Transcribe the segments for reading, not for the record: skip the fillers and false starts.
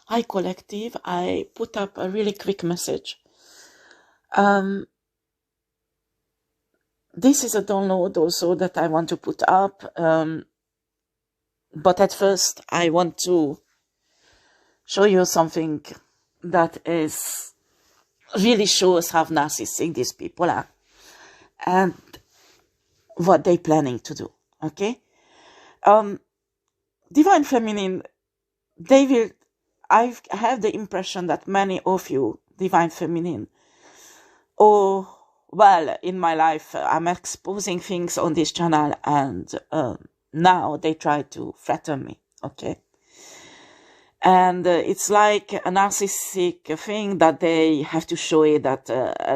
Hi collective, I put up a really quick message. This is a download also that I want to put up, but at first I want to show you something that is really shows how narcissistic these people are and what they're planning to do. Okay, Divine Feminine, I have the impression that many of you, Divine Feminine, in my life, I'm exposing things on this channel, and now they try to threaten me, okay? And it's like a narcissistic thing that they have to show you that,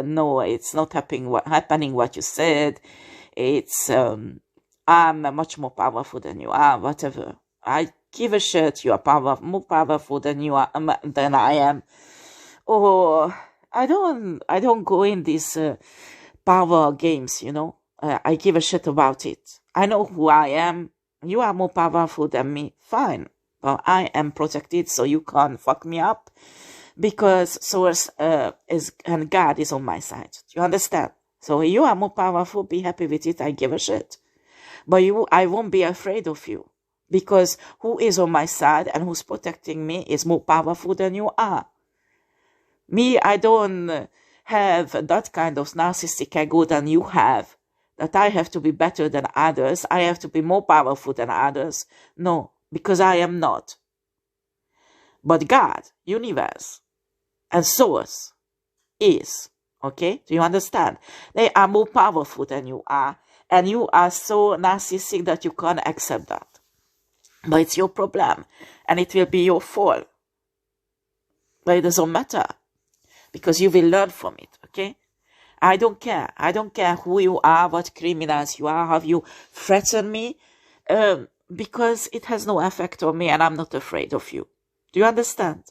no, it's not happening what you said. It's, I'm much more powerful than you are, whatever. I give a shit, you are more powerful than you are, than I am. Or I don't go in these power games, you know. I give a shit about it. I know who I am. You are more powerful than me. Fine. But I am protected, so you can't fuck me up. Because Source and God is on my side. Do you understand? So you are more powerful. Be happy with it. I give a shit. But I won't be afraid of you. Because who is on my side and who's protecting me is more powerful than you are. Me, I don't have that kind of narcissistic ego than you have. That I have to be better than others. I have to be more powerful than others. No, because I am not. But God, universe, and Source is. Okay? Do you understand? They are more powerful than you are. And you are so narcissistic that you can't accept that. But it's your problem. And it will be your fault. But it doesn't matter. Because you will learn from it, okay? I don't care. I don't care who you are, what criminals you are, how you threaten me. Because it has no effect on me and I'm not afraid of you. Do you understand?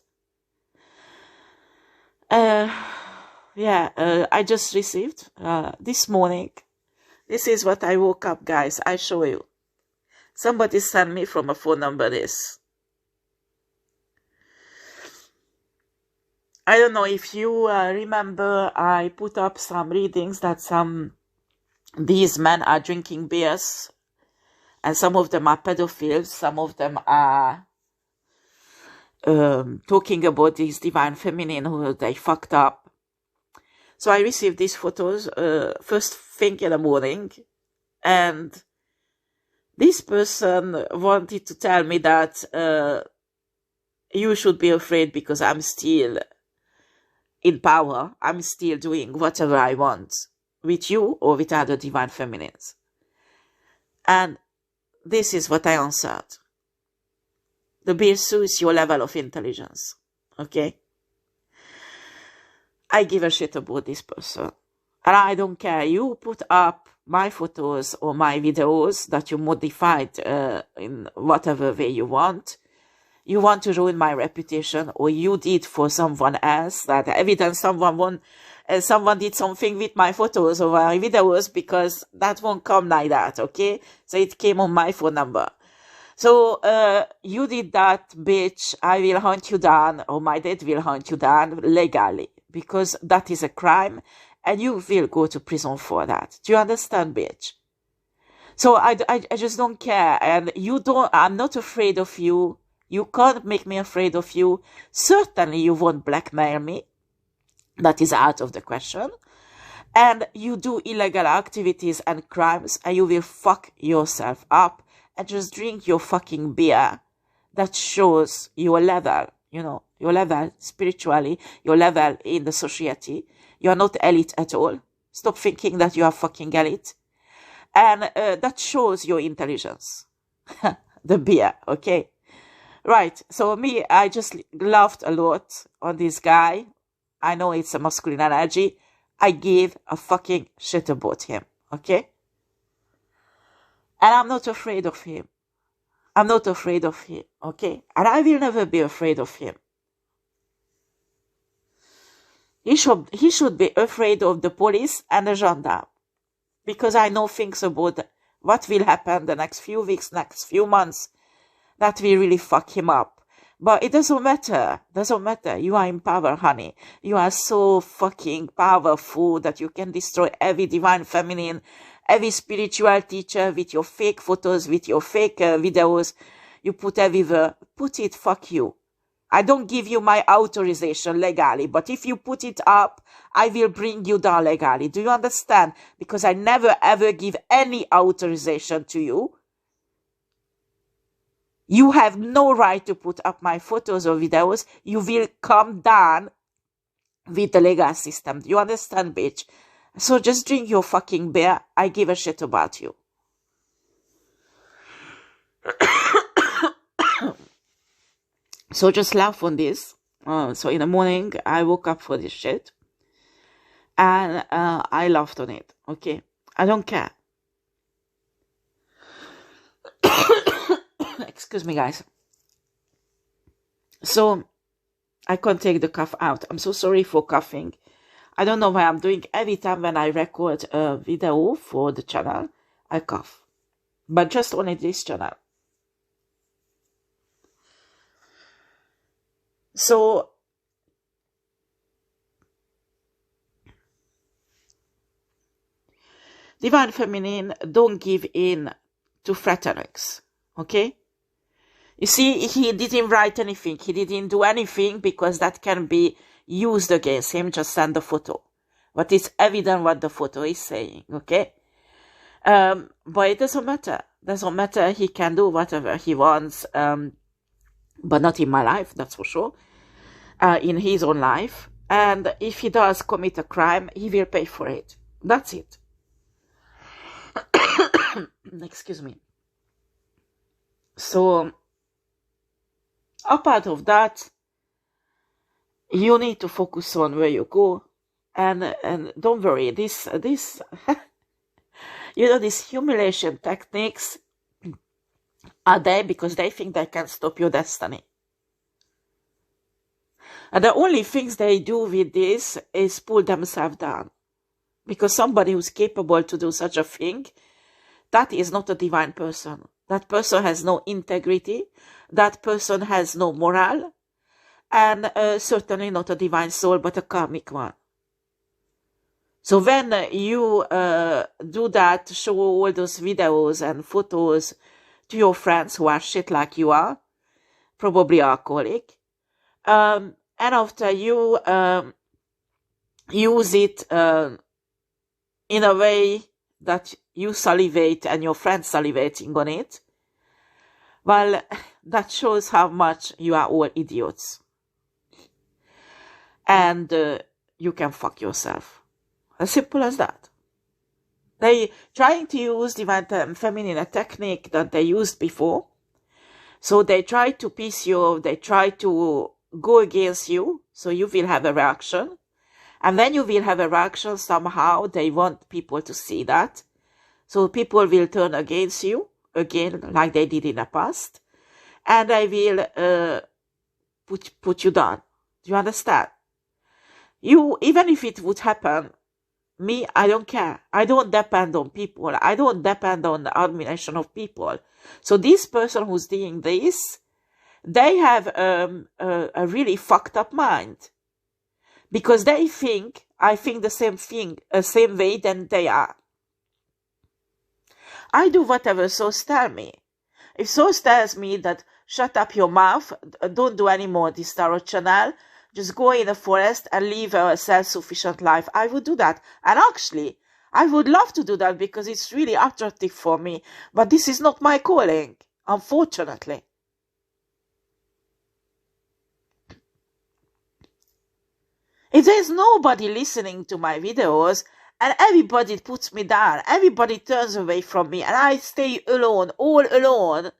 I just received this morning. This is what I woke up, guys. I show you. Somebody sent me from a phone number this. I don't know if you remember, I put up some readings that these men are drinking beers, and some of them are pedophiles, some of them are talking about these Divine Feminine who they fucked up. So I received these photos first thing in the morning, and this person wanted to tell me that you should be afraid because I'm still in power. I'm still doing whatever I want with you or with other Divine Feminines. And this is what I answered. The beer suits your level of intelligence. Okay? I give a shit about this person. And I don't care. You put up my photos or my videos that you modified in whatever way you want. You want to ruin my reputation, or you did for someone else, that evidence someone did something with my photos or my videos, because that won't come like that, okay? So it came on my phone number. So you did that, bitch. I will hunt you down, or my dad will hunt you down legally, because that is a crime, and you will go to prison for that. Do you understand, bitch? So I just don't care, and I'm not afraid of you. You can't make me afraid of you. Certainly you won't blackmail me. That is out of the question. And you do illegal activities and crimes, and you will fuck yourself up and just drink your fucking beer. That shows your level, you know, your level spiritually, your level in the society. You are not elite at all. Stop thinking that you are fucking elite. And that shows your intelligence. The beer, okay? Right, so me, I just laughed a lot on this guy. I know it's a masculine energy. I gave a fucking shit about him, okay? And I'm not afraid of him. I'm not afraid of him, okay? And I will never be afraid of him. He should be afraid of the police and the gendarme. Because I know things about what will happen the next few weeks, next few months, that will really fuck him up. But it doesn't matter. Doesn't matter. You are in power, honey. You are so fucking powerful that you can destroy every divine feminine, every spiritual teacher with your fake photos, with your fake videos. You put everywhere. Put it, fuck you. I don't give you my authorization legally, but if you put it up, I will bring you down legally. Do you understand? Because I never ever give any authorization to you. You have no right to put up my photos or videos. You will come down with the legal system. Do you understand, bitch? So just drink your fucking beer. I give a shit about you. So just laugh on this. So in the morning, I woke up for this shit. And I laughed on it. Okay? I don't care. Excuse me, guys. So I can't take the cough out. I'm so sorry for coughing. I don't know why I'm doing. Every time when I record a video for the channel, I cough. But just only this channel. So divine feminine, don't give in to fraternix. Okay? You see, he didn't write anything. He didn't do anything because that can be used against him. Just send the photo. But it's evident what the photo is saying. Okay? But it doesn't matter. Doesn't matter. He can do whatever he wants. But not in my life, that's for sure. In his own life. And if he does commit a crime, he will pay for it. That's it. Excuse me. So, apart of that, you need to focus on where you go. And don't worry, this you know, these humiliation techniques are there because they think they can stop your destiny. And the only things they do with this is pull themselves down. Because somebody who's capable to do such a thing, that is not a divine person. That person has no integrity. That person has no moral. And certainly not a divine soul, but a karmic one. So when you do that, show all those videos and photos to your friends who are shit like you are, probably alcoholic, and after you use it in a way that you salivate and your friends salivating on it, well, that shows how much you are all idiots. And you can fuck yourself. As simple as that. They trying to use divine feminine, a technique that they used before. So they try to piss you off, they try to go against you, so you will have a reaction. And then you will have a reaction somehow. They want people to see that. So people will turn against you, again, like they did in the past. And they will put you down. Do you understand? Even if it would happen, me, I don't care. I don't depend on people. I don't depend on the admiration of people. So this person who's doing this, they have a really fucked up mind. Because they think, I think the same thing, same way than they are. I do whatever Source tells me. If Source tells me that, shut up your mouth, don't do any more this tarot channel, just go in the forest and live a self-sufficient life, I would do that. And actually, I would love to do that because it's really attractive for me. But this is not my calling, unfortunately. If there's nobody listening to my videos and everybody puts me down, everybody turns away from me and I stay alone, all alone,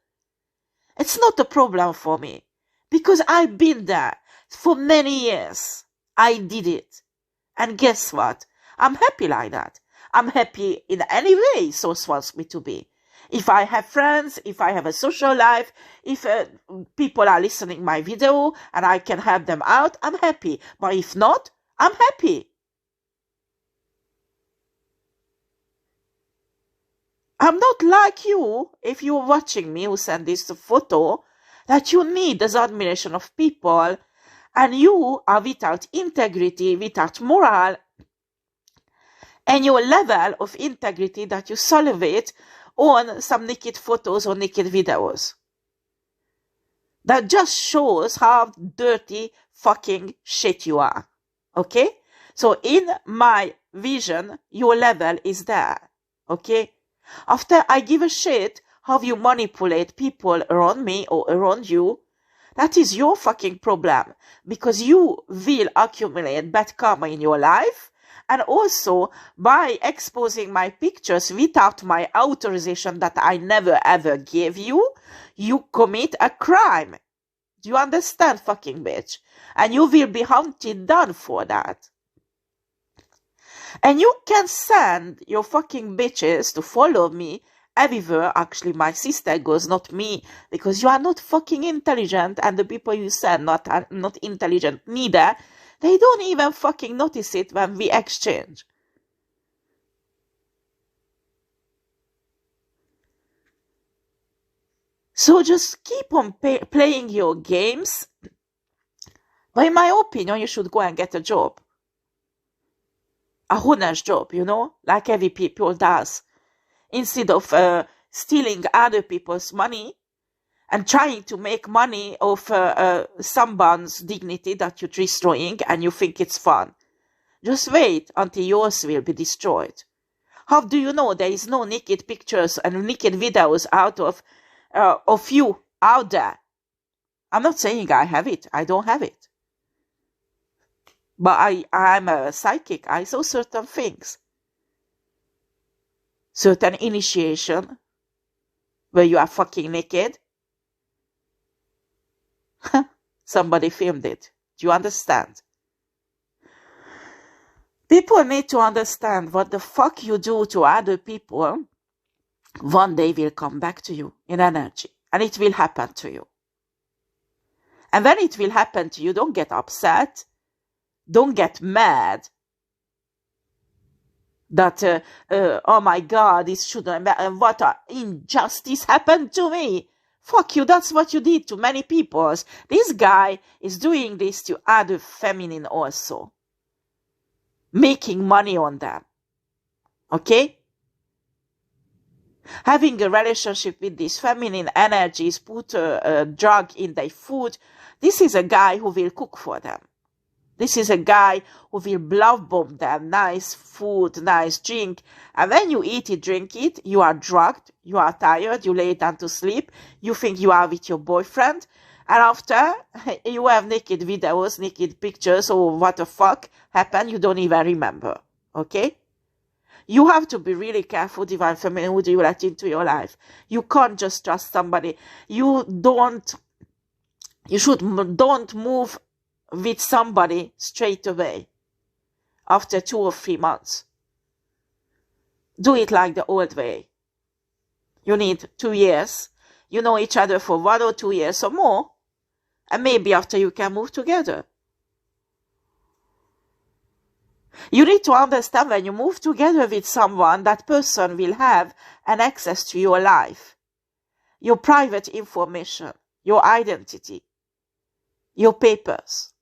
it's not a problem for me because I've been there for many years. I did it. And guess what? I'm happy like that. I'm happy in any way Source wants me to be. If I have friends, if I have a social life, if people are listening my video and I can help them out, I'm happy. But if not, I'm happy. I'm not like you, if you're watching me who send this photo, that you need the admiration of people, and you are without integrity, without moral, and your level of integrity that you salivate on some naked photos or naked videos. That just shows how dirty fucking shit you are. Okay? So in my vision, your level is there. Okay? After I give a shit how you manipulate people around me or around you, that is your fucking problem. Because you will accumulate bad karma in your life. And also, by exposing my pictures without my authorization that I never ever gave you, you commit a crime. Do you understand, fucking bitch? And you will be hunted down for that. And you can send your fucking bitches to follow me everywhere. Actually, my sister goes, not me, because you are not fucking intelligent, and the people you send not intelligent neither. They don't even fucking notice it when we exchange. So just keep on playing your games. But in my opinion, you should go and get a job. A honest job, you know, like every people does. Instead of stealing other people's money and trying to make money of someone's dignity that you're destroying, and you think it's fun. Just wait until yours will be destroyed. How do you know there is no naked pictures and naked videos out of you out there? I'm not saying I have it. I don't have it. But I'm a psychic. I saw certain things. Certain initiation where you are fucking naked. Somebody filmed it. Do you understand? People need to understand what the fuck you do to other people, one day will come back to you in energy. And it will happen to you. And when it will happen to you, don't get upset. Don't get mad that, oh my God, this shouldn't be, what an injustice happened to me. Fuck you, that's what you did to many people. This guy is doing this to other feminine also. Making money on them. Okay? Having a relationship with these feminine energies, put a drug in their food. This is a guy who will cook for them. This is a guy who will love bomb them, nice food, nice drink. And when you eat it, drink it, you are drugged, you are tired, you lay down to sleep, you think you are with your boyfriend. And after, you have naked videos, naked pictures, or what the fuck happened, you don't even remember. Okay? You have to be really careful, divine feminine, who do you let into your life. You can't just trust somebody. You don't move with somebody straight away after 2 or 3 months. Do it like the old way. You need 2 years. You know each other for 1 or 2 years or more. And maybe after you can move together. You need to understand when you move together with someone, that person will have an access to your life, your private information, your identity, your papers.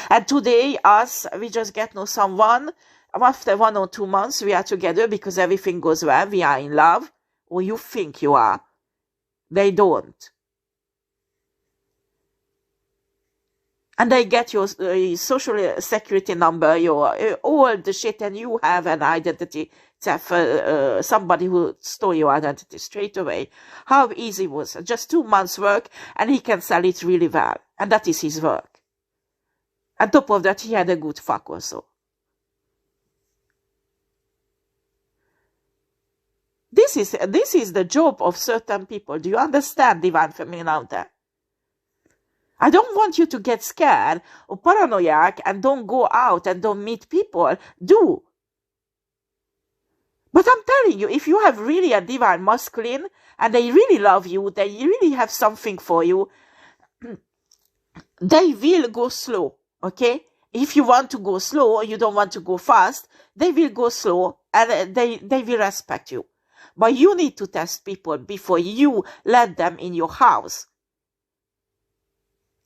And today, we just get to know someone. After 1 or 2 months, we are together because everything goes well. We are in love. Or you think you are. They don't. And they get your social security number, your all the shit, and you have an identity theft, somebody who stole your identity straight away. How easy was it? Just 2 months work, and he can sell it really well. And that is his work. On top of that, he had a good fuck also. This is the job of certain people. Do you understand, divine feminine out there? I don't want you to get scared or paranoiac and don't go out and don't meet people. Do. But I'm telling you, if you have really a divine masculine and they really love you, they really have something for you, they will go slow, okay? If you want to go slow or you don't want to go fast, they will go slow and they will respect you. But you need to test people before you let them in your house.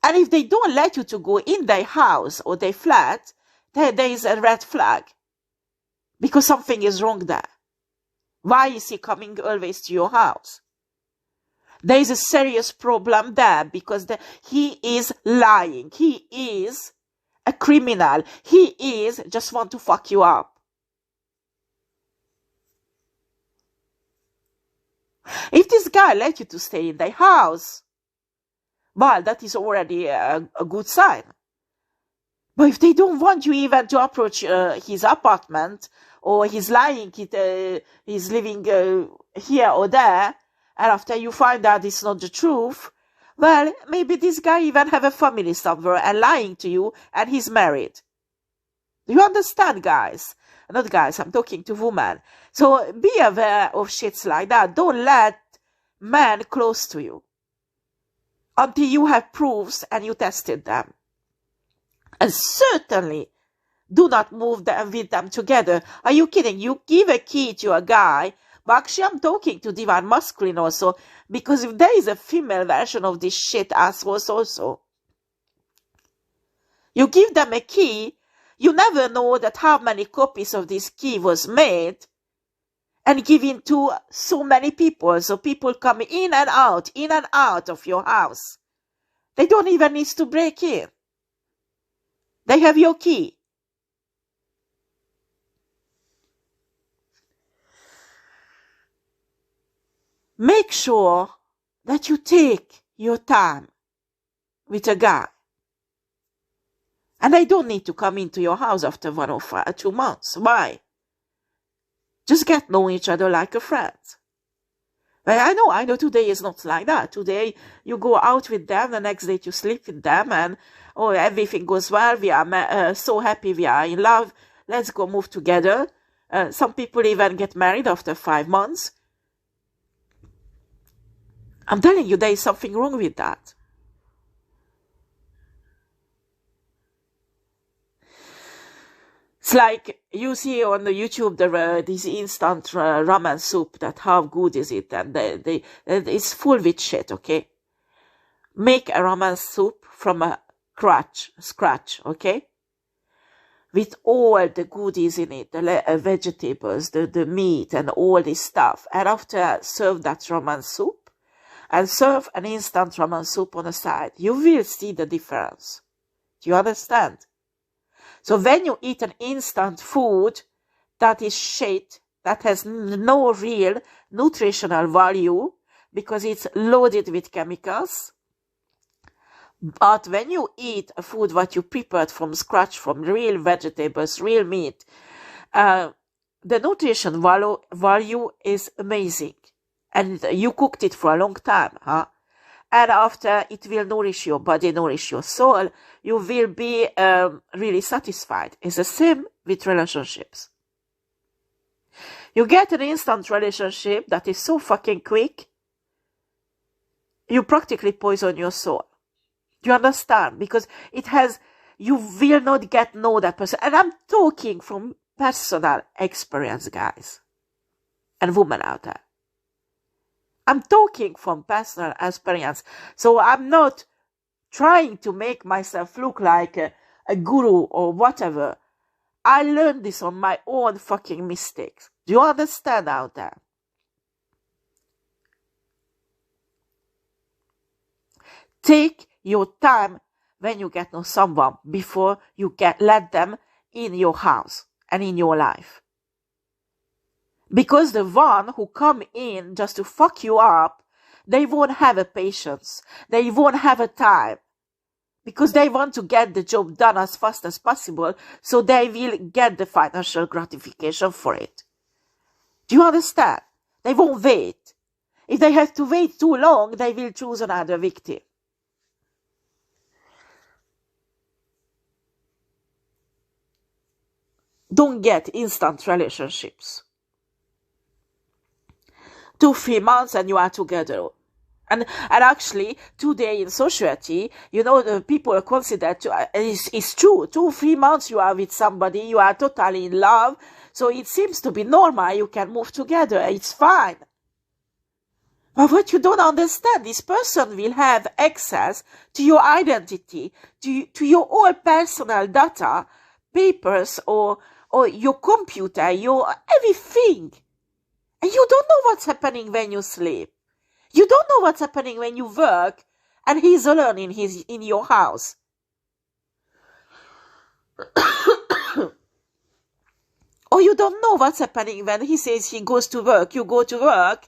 And if they don't let you to go in their house or their flat, there is a red flag. Because something is wrong there. Why is he coming always to your house? There is a serious problem there because he is lying. He is a criminal. He is just want to fuck you up. If this guy let you to stay in their house, well, that is already a good sign. But if they don't want you even to approach his apartment, or he's lying, he's living here or there, and after you find out it's not the truth, well, maybe this guy even have a family somewhere and lying to you, and he's married. Do you understand, guys? Not guys, I'm talking to women. So be aware of shits like that. Don't let men close to you until you have proofs and you tested them. And certainly do not move them with them together. Are you kidding? You give a key to a guy, but actually I'm talking to divine masculine also, because if there is a female version of this shit assholes also, you give them a key, you never know that how many copies of this key was made and given to so many people. So people come in and out of your house. They don't even need to break in. They have your key. Make sure that you take your time with a guy. And they don't need to come into your house after 1 or 2 months. Why? Just get to know each other like a friend. But I know today is not like that. Today you go out with them, the next day you sleep with them, and oh, everything goes well, we are so happy, we are in love, let's go move together. Some people even get married after 5 months. I'm telling you, there is something wrong with that. It's like you see on the YouTube this instant ramen soup, that how good is it, and it's full with shit, okay? Make a ramen soup from a scratch, okay? With all the goodies in it, the vegetables, the meat and all this stuff. And after serve that ramen soup and serve an instant ramen soup on the side, you will see the difference. Do you understand? So when you eat an instant food that is shit, that has no real nutritional value because it's loaded with chemicals, but when you eat a food that you prepared from scratch, from real vegetables, real meat, the nutrition value is amazing. And you cooked it for a long time, huh? And after, it will nourish your body, nourish your soul. You will be really satisfied. It's the same with relationships. You get an instant relationship that is so fucking quick, you practically poison your soul. Do you understand? Because you will not get to know that person. And I'm talking from personal experience, guys. And women out there. I'm talking from personal experience. So I'm not trying to make myself look like a guru or whatever. I learned this on my own fucking mistakes. Do you understand out there? Take your time when you get to know someone before you let them in your house and in your life. Because the one who come in just to fuck you up, they won't have a patience. They won't have a time. Because they want to get the job done as fast as possible, so they will get the financial gratification for it. Do you understand? They won't wait. If they have to wait too long, they will choose another victim. Don't get instant relationships. 2-3 months and you are together. And actually, today in society, the people consider, it's true, 2-3 months you are with somebody, you are totally in love, so it seems to be normal, you can move together, it's fine. But what you don't understand, this person will have access to your identity, to your all personal data, papers, or your computer, your everything. And you don't know what's happening when you sleep. You don't know what's happening when you work and he's alone in your house. Or you don't know what's happening when he says he goes to work, you go to work,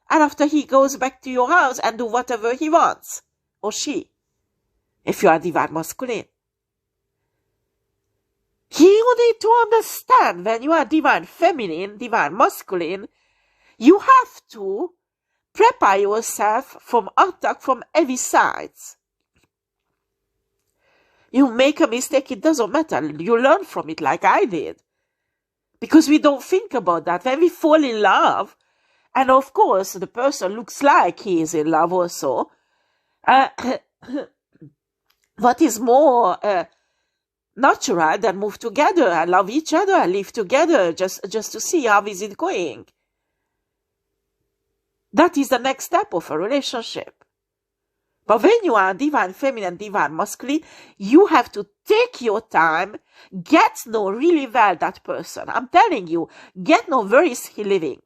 and after he goes back to your house and do whatever he wants. Or she. If you are divine masculine. You need to understand when you are divine feminine, divine masculine, you have to prepare yourself from attack from every side. You make a mistake, it doesn't matter. You learn from it like I did. Because we don't think about that. When we fall in love, and of course the person looks like he is in love also, what is more natural than move together and love each other and live together just to see how is it going. That is the next step of a relationship. But when you are divine feminine, divine masculine, you have to take your time, get to know really well that person. I'm telling you, get to know where is he living.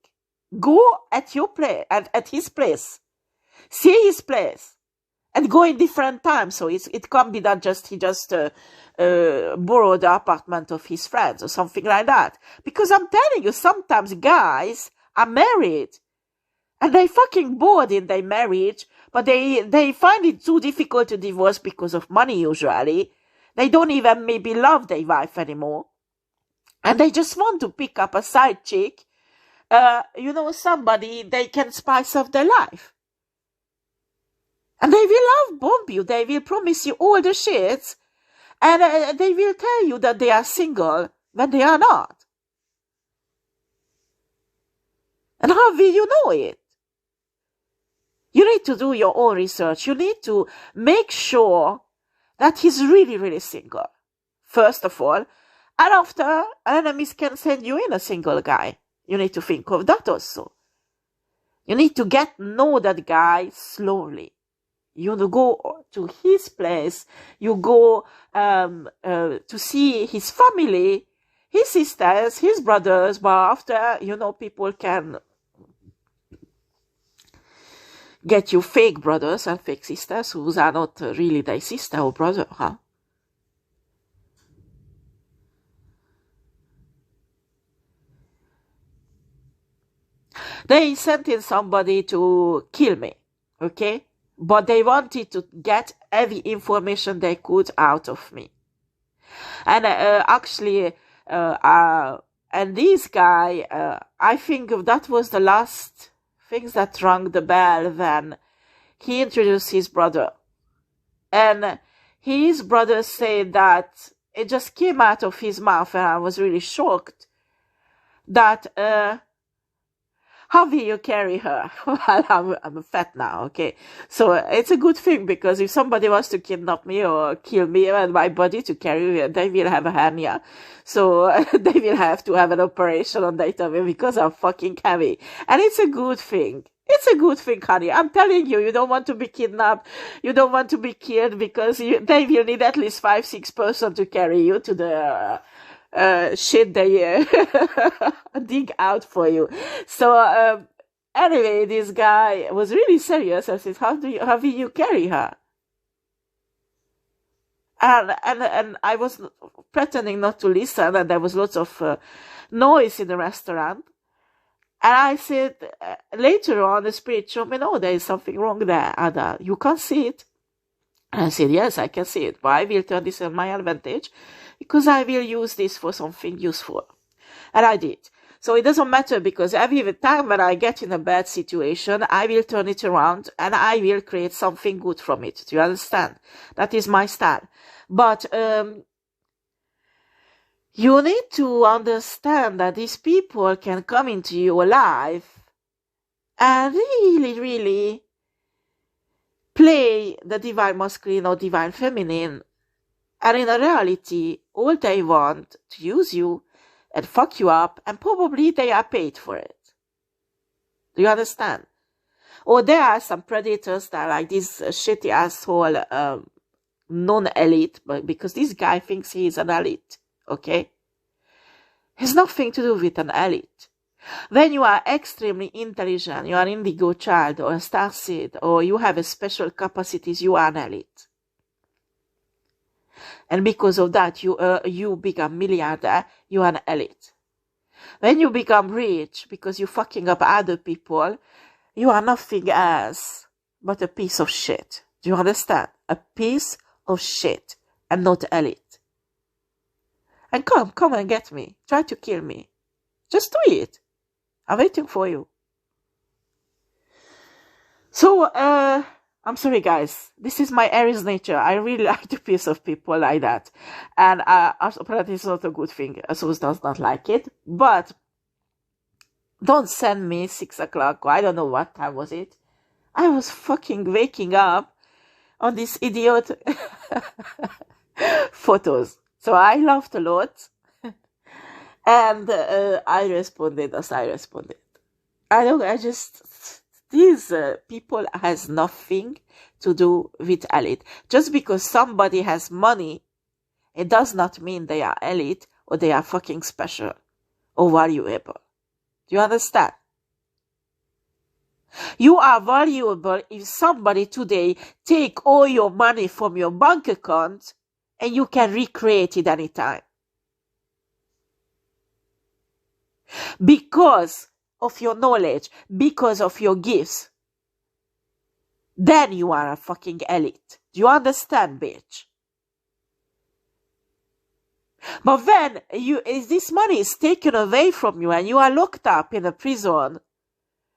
Go at your place, at his place. See his place. And go in different times. So it can't be that he just borrowed the apartment of his friends or something like that. Because I'm telling you, sometimes guys are married. And they fucking bored in their marriage, but they find it too difficult to divorce because of money usually. They don't even maybe love their wife anymore. And they just want to pick up a side chick, somebody they can spice up their life. And they will love bomb you, they will promise you all the shits, and they will tell you that they are single when they are not. And how will you know it? You need to do your own research. You need to make sure that he's really, really single. First of all. And after, enemies can send you in a single guy. You need to think of that also. You need to get to know that guy slowly. You go to his place. You go to see his family, his sisters, his brothers. But after, people can get you fake brothers and fake sisters who are not really thy sister or brother, huh? They sent in somebody to kill me, okay? But they wanted to get every information they could out of me. And and this guy, I think that was the last things that rang the bell when he introduced his brother. And his brother said that it just came out of his mouth, and I was really shocked that, how will you carry her? Well, I'm fat now, okay? So it's a good thing, because if somebody wants to kidnap me or kill me and my body to carry it, they will have a hernia. So they will have to have an operation on their tummy because I'm fucking heavy. And it's a good thing. It's a good thing, honey. I'm telling you, you don't want to be kidnapped. You don't want to be killed, because they will need at least 5-6 person to carry you to the shit they dig out for you. So anyway, this guy was really serious. I said, how will you carry her? And I was pretending not to listen, and there was lots of noise in the restaurant. And I said, later on, the spirit showed me, no, there is something wrong there, Ada. You can't see it. And I said, yes, I can see it, but I will turn this in my advantage, because I will use this for something useful. And I did. So it doesn't matter, because every time when I get in a bad situation, I will turn it around and I will create something good from it. Do you understand? That is my style. But you need to understand that these people can come into your life and really, really play the divine masculine or divine feminine. And in reality, all they want to use you and fuck you up, and probably they are paid for it. Do you understand? Or there are some predators that are like this shitty asshole non-elite, but because this guy thinks he is an elite, okay? Has nothing to do with an elite. When you are extremely intelligent, you are an indigo child or a starseed, or you have a special capacities, you are an elite. And because of that, you become milliardaire, you are an elite. When you become rich, because you're fucking up other people, you are nothing else but a piece of shit. Do you understand? A piece of shit, and not elite. And come and get me. Try to kill me. Just do it. I'm waiting for you. So, I'm sorry, guys. This is my Aries nature. I really like to piece of people like that. And apparently it's not a good thing. Source does not like it. But don't send me 6 o'clock. I don't know what time was it. I was fucking waking up on this idiot photos. So I laughed a lot. And I responded as I responded. These people has nothing to do with elite. Just because somebody has money, it does not mean they are elite or they are fucking special or valuable. Do you understand? You are valuable if somebody today take all your money from your bank account and you can recreate it anytime. Because of your knowledge, because of your gifts, then you are a fucking elite. Do you understand, bitch? But when this money is taken away from you and you are locked up in a prison,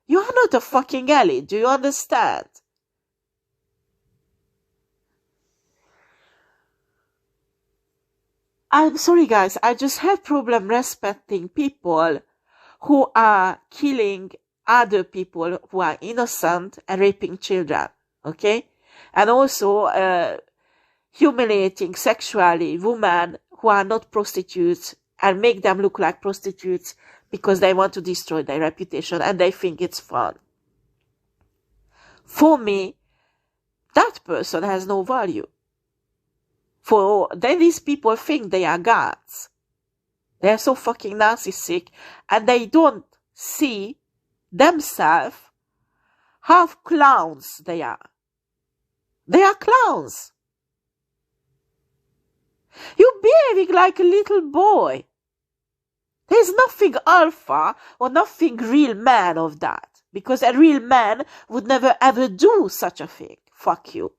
you are not a fucking elite. Do you understand? I'm sorry, guys. I just have problem respecting people who are killing other people who are innocent and raping children, okay? And also humiliating sexually women who are not prostitutes and make them look like prostitutes because they want to destroy their reputation and they think it's fun. For me, that person has no value. Then these people think they are gods. They are so fucking narcissistic and they don't see themselves how clowns they are. They are clowns. You're behaving like a little boy. There's nothing alpha or nothing real man of that. Because a real man would never ever do such a thing. Fuck you.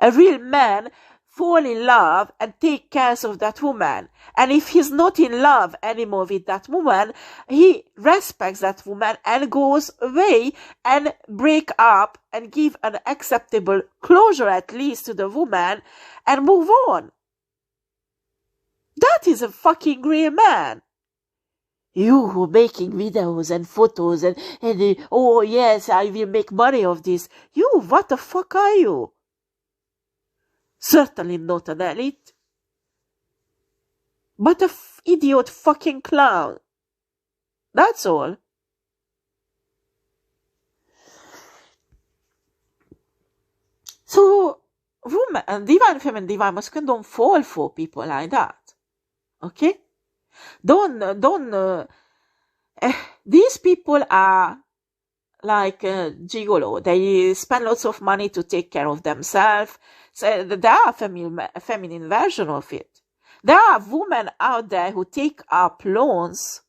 A real man fall in love and take care of that woman. And if he's not in love anymore with that woman, he respects that woman and goes away and break up and give an acceptable closure at least to the woman and move on. That is a fucking real man. You who are making videos and photos and oh yes, I will make money of this. You, what the fuck are you? Certainly not an elite. But a idiot fucking clown. That's all. So, women, and divine feminine, divine masculine don't fall for people like that. Okay? These people are like gigolo. They spend lots of money to take care of themselves. So there are a feminine version of it. There are women out there who take up loans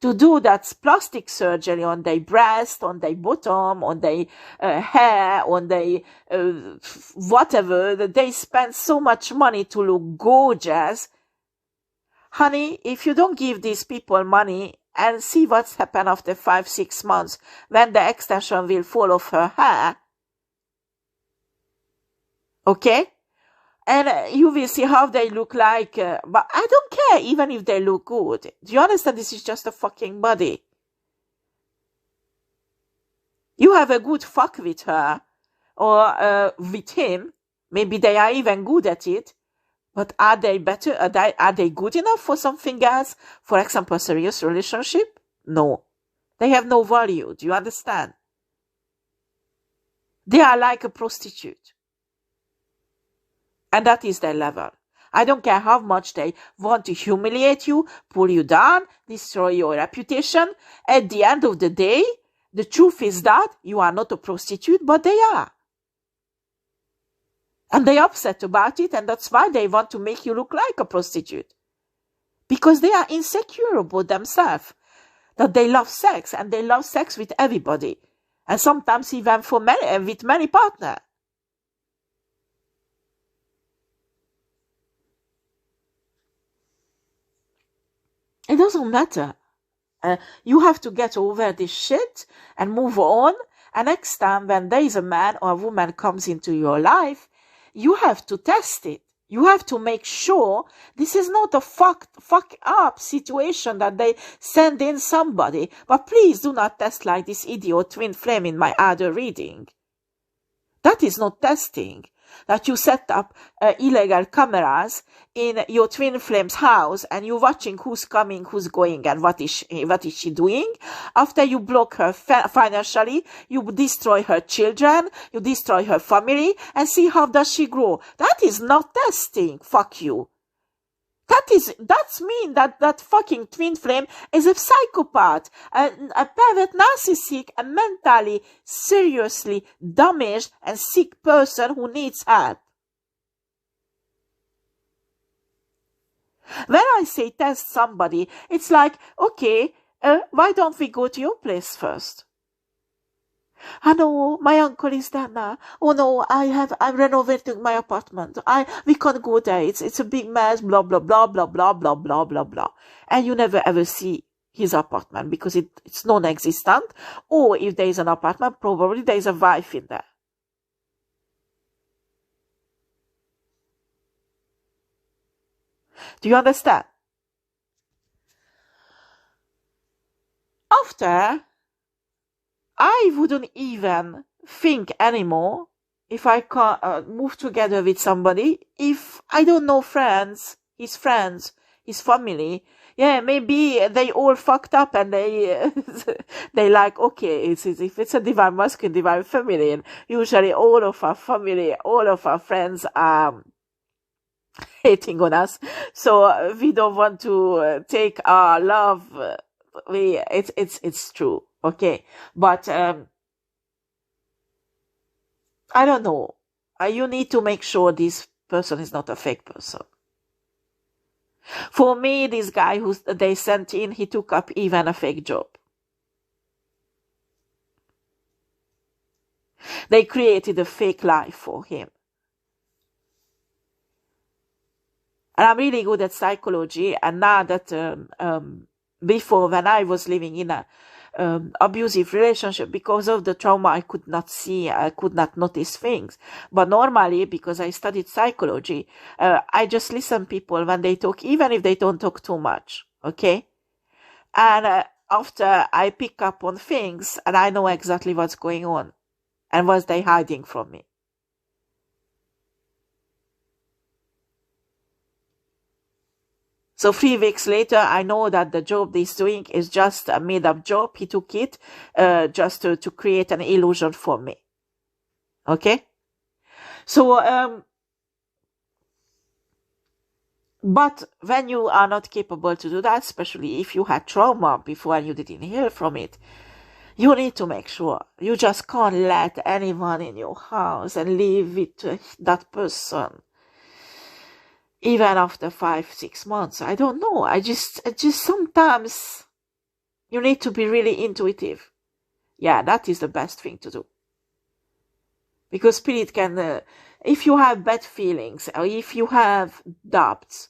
to do that plastic surgery on their breast, on their bottom, on their hair, on their whatever. They spend so much money to look gorgeous. Honey, if you don't give these people money and see what's happened after 5-6 months when the extension will fall off her hair, okay? And you will see how they look like. But I don't care even if they look good. Do you understand? This is just a fucking body. You have a good fuck with her or with him. Maybe they are even good at it. But are they better? Are they good enough for something else? For example, a serious relationship? No. They have no value. Do you understand? They are like a prostitute. And that is their level. I don't care how much they want to humiliate you, pull you down, destroy your reputation. At the end of the day, the truth is that you are not a prostitute, but they are. And they're upset about it, and that's why they want to make you look like a prostitute. Because they are insecure about themselves. That they love sex, and they love sex with everybody. And sometimes even with many partners. It doesn't matter. You have to get over this shit and move on. And next time when there is a man or a woman comes into your life, you have to test it. You have to make sure this is not a fuck up situation that they send in somebody. But please do not test like this idiot twin flame in my other reading. That is not testing. That you set up illegal cameras in your twin flame's house and you're watching who's coming, who's going, and what is she doing. After you block her financially, you destroy her children, you destroy her family, and see how does she grow. That is not testing. Fuck you. That's mean that fucking twin flame is a psychopath, a pervert narcissistic, a mentally, seriously damaged and sick person who needs help. When I say test somebody, it's like, okay, why don't we go to your place first? I know, my uncle is there now. Oh no, I'm renovating my apartment. We can't go there. It's a big mess, blah, blah, blah, blah, blah, blah, blah, blah, blah. And you never ever see his apartment because it's non-existent. Or if there is an apartment, probably there is a wife in there. Do you understand? After, I wouldn't even think anymore if I can move together with somebody if I don't know his family. Yeah, maybe they all fucked up and they like, okay, if it's a divine masculine, divine feminine, usually all of our family, all of our friends are hating on us. So we don't want to take our love. It's true. Okay, but I don't know. You need to make sure this person is not a fake person. For me, this guy who they sent in, he took up even a fake job. They created a fake life for him. And I'm really good at psychology, and now that before, when I was living in a abusive relationship, because of the trauma, I could not notice things. But normally, because I studied psychology, I just listen people when they talk, even if they don't talk too much. Okay. And after I pick up on things and I know exactly what's going on and what they hiding from me. So 3 weeks later, I know that the job he's doing is just a made-up job. He took it just to create an illusion for me. Okay? So, but when you are not capable to do that, especially if you had trauma before and you didn't heal from it, you need to make sure. You just can't let anyone in your house and live with that person. Even after 5-6 months, I don't know. I just sometimes you need to be really intuitive. Yeah, that is the best thing to do. Because spirit can, if you have bad feelings or if you have doubts,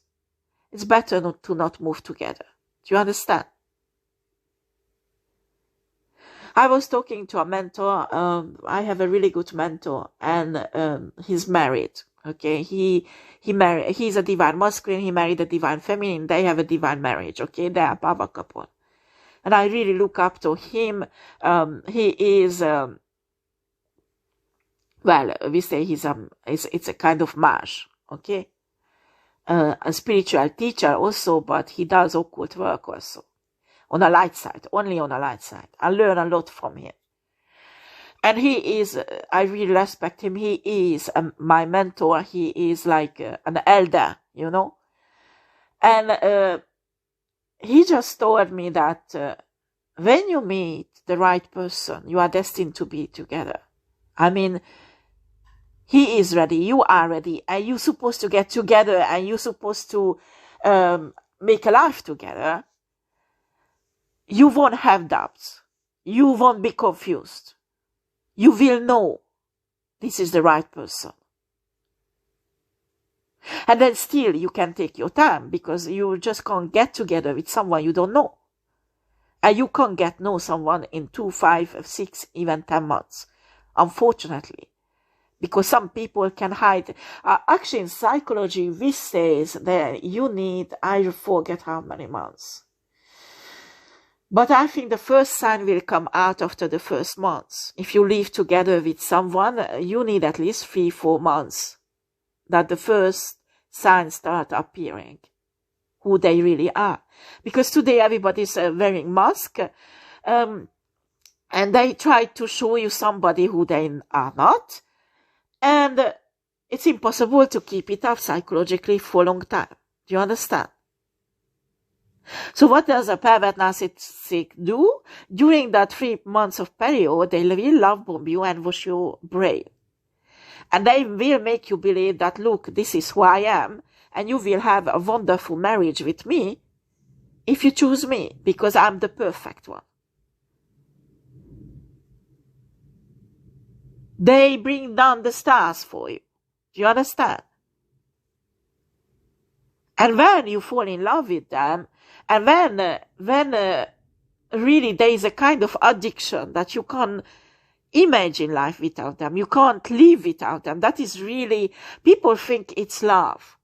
it's better not to move together. Do you understand? I was talking to a mentor. I have a really good mentor, and he's married. Okay, he's a divine masculine, he married a divine feminine, they have a divine marriage, okay, they are a power couple. And I really look up to him. He is, well, we say it's a kind of mage, okay? A spiritual teacher also, but he does occult work also. On a light side, only on a light side. I learn a lot from him. And he is, I really respect him. He is my mentor. He is like an elder, you know. And he just told me that when you meet the right person, you are destined to be together. I mean, he is ready, you are ready, and you're supposed to get together, and you're supposed to make a life together. You won't have doubts. You won't be confused. You will know this is the right person. And then still you can take your time, because you just can't get together with someone you don't know. And you can't get know someone in 2, 5, 6, even 10 months, unfortunately. Because some people can hide. Actually, in psychology, we says that you need, I forget how many months. But I think the first sign will come out after the first months. If you live together with someone, you need at least 3, 4 months that the first signs start appearing, who they really are. Because today everybody's wearing masks, and they try to show you somebody who they are not. And it's impossible to keep it up psychologically for a long time. Do you understand? So what does a pervert narcissist do? During that 3 months of period, they will love bomb you and wash your brain. And they will make you believe that, look, this is who I am, and you will have a wonderful marriage with me if you choose me, because I'm the perfect one. They bring down the stars for you. Do you understand? And when you fall in love with them, and when really there is a kind of addiction that you can't imagine life without them, you can't live without them, that is really, people think it's love.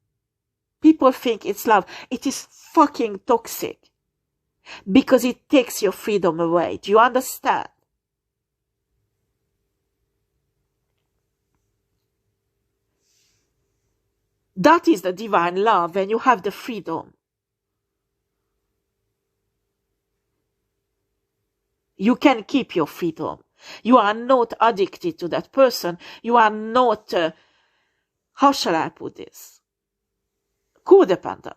People think it's love. It is fucking toxic, because it takes your freedom away. Do you understand? That is the divine love, when you have the freedom. You can keep your freedom. You are not addicted to that person. You are not, how shall I put this? Codependent.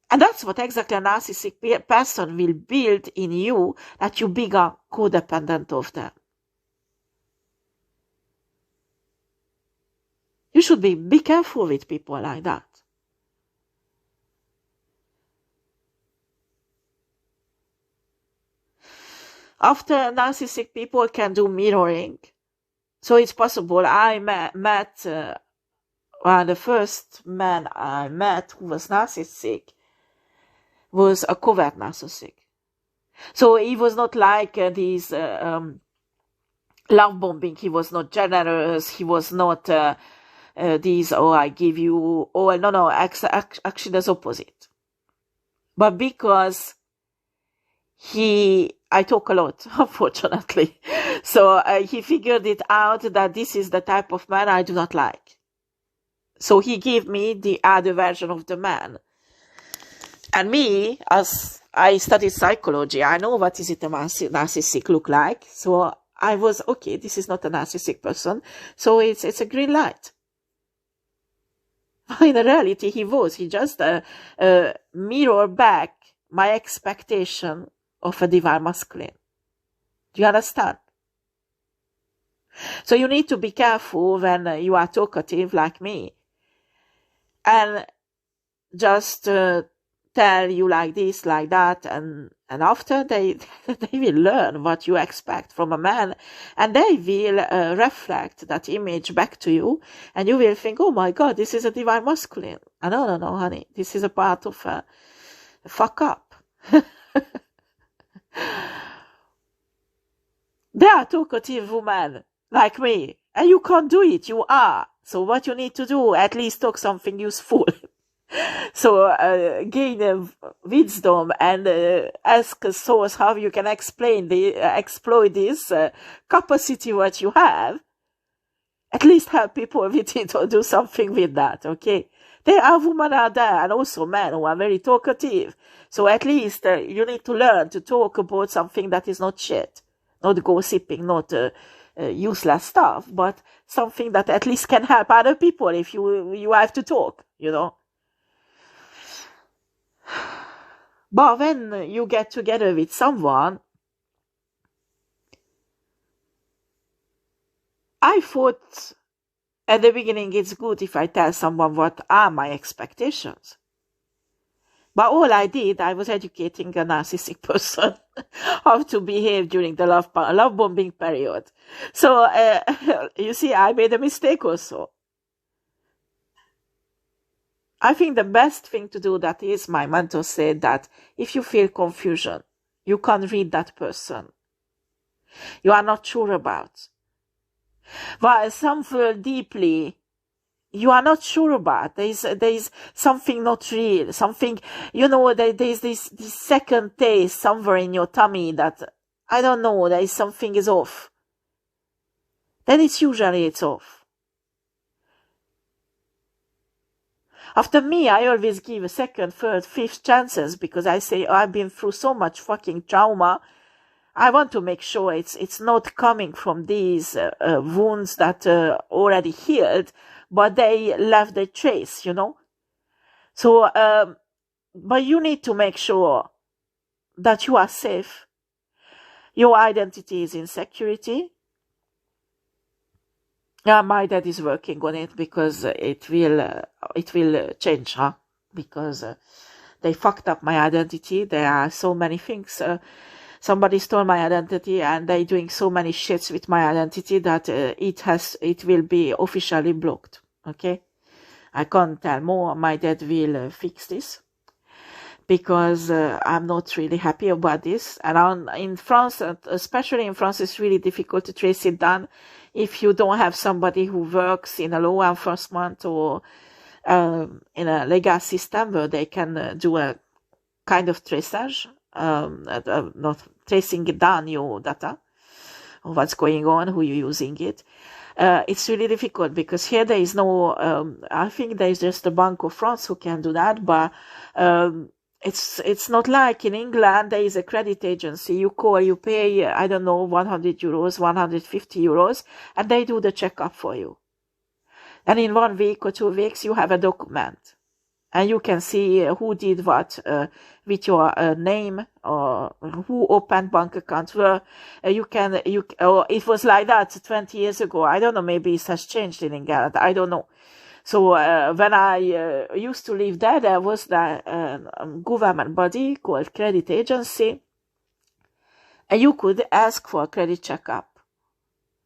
And that's what exactly a narcissistic person will build in you, that you become codependent of them. You should be careful with people like that. After narcissistic people can do mirroring. So it's possible. I met the first man I met who was narcissistic was a covert narcissistic. So he was not like these love bombing. He was not generous. He was not these, oh, I give you, oh, no, actually that's opposite. But because I talk a lot, unfortunately. So he figured it out that this is the type of man I do not like. So he gave me the other version of the man. And me, as I studied psychology, I know what is it a narcissistic look like. So I was, okay, this is not a narcissistic person. So it's a green light. In reality, he just mirrored back my expectation of a divine masculine. Do you understand? So you need to be careful when you are talkative like me, and just tell you like this, like that, and after they will learn what you expect from a man, and they will reflect that image back to you, and you will think, oh my God, this is a divine masculine. No, honey, this is a part of a fuck up. They are talkative women like me, and you can't do it. You are. So what you need to do, at least talk something useful. So gain wisdom and ask a source how you can exploit this capacity what you have. At least help people with it or do something with that, okay? There are women out there and also men who are very talkative. So at least you need to learn to talk about something that is not shit, not gossiping, not useless stuff, but something that at least can help other people if you have to talk, you know. But when you get together with someone, I thought at the beginning it's good if I tell someone what are my expectations. But all I did, I was educating a narcissistic person how to behave during the love bombing period. So, you see, I made a mistake also. I think the best thing to do, that is, my mentor said that if you feel confusion, you can't read that person, you are not sure about, while some feel deeply, you are not sure about. There is something not real, something, you know, there's this second taste somewhere in your tummy that, I don't know, there is something is off. Then it's off. After me, I always give a second, third, fifth chances, because I say, I've been through so much fucking trauma. I want to make sure it's not coming from these wounds that already healed, but they left a trace, you know. So, but you need to make sure that you are safe. Your identity is in security. Yeah, my dad is working on it, because it will change, huh? Because they fucked up my identity. There are so many things. Somebody stole my identity, and they doing so many shits with my identity that it will be officially blocked. Okay, I can't tell more. My dad will fix this, because I'm not really happy about this. And in France, especially in France, it's really difficult to trace it down if you don't have somebody who works in a law enforcement or in a legal system where they can do a kind of traçage, not tracing down your data or what's going on, who you're using it. It's really difficult, because here there is no, I think there is just the Bank of France who can do that, but it's not like in England. There is a credit agency. You call, you pay, I don't know, 100 euros, 150 euros, and they do the checkup for you. And in 1 week or 2 weeks, you have a document. And you can see who did what with your name, or who opened bank accounts. Where it was like that 20 years ago. I don't know, maybe it has changed in England. I don't know. So when I used to live there was the government body called credit agency, and you could ask for a credit checkup.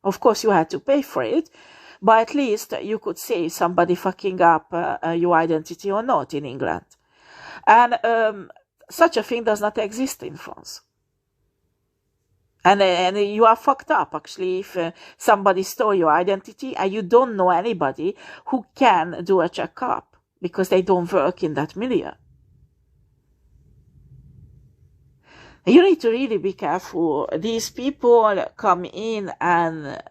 Of course, you had to pay for it, but at least you could see if somebody fucking up your identity or not in England. And such a thing does not exist in France. And you are fucked up, actually, if somebody stole your identity and you don't know anybody who can do a checkup, because they don't work in that milieu. You need to really be careful. These people come in, and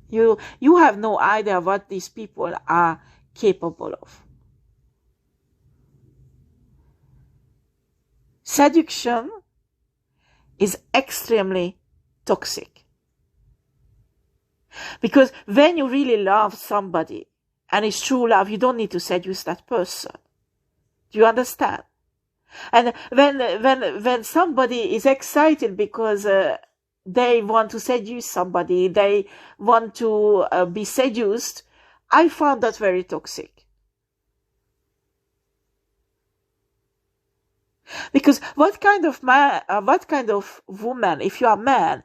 you have no idea what these people are capable of. Seduction is extremely toxic. Because when you really love somebody, and it's true love, you don't need to seduce that person. Do you understand? And when somebody is excited because they want to seduce somebody, they want to be seduced, I found that very toxic. Because what kind of woman, if you are a man,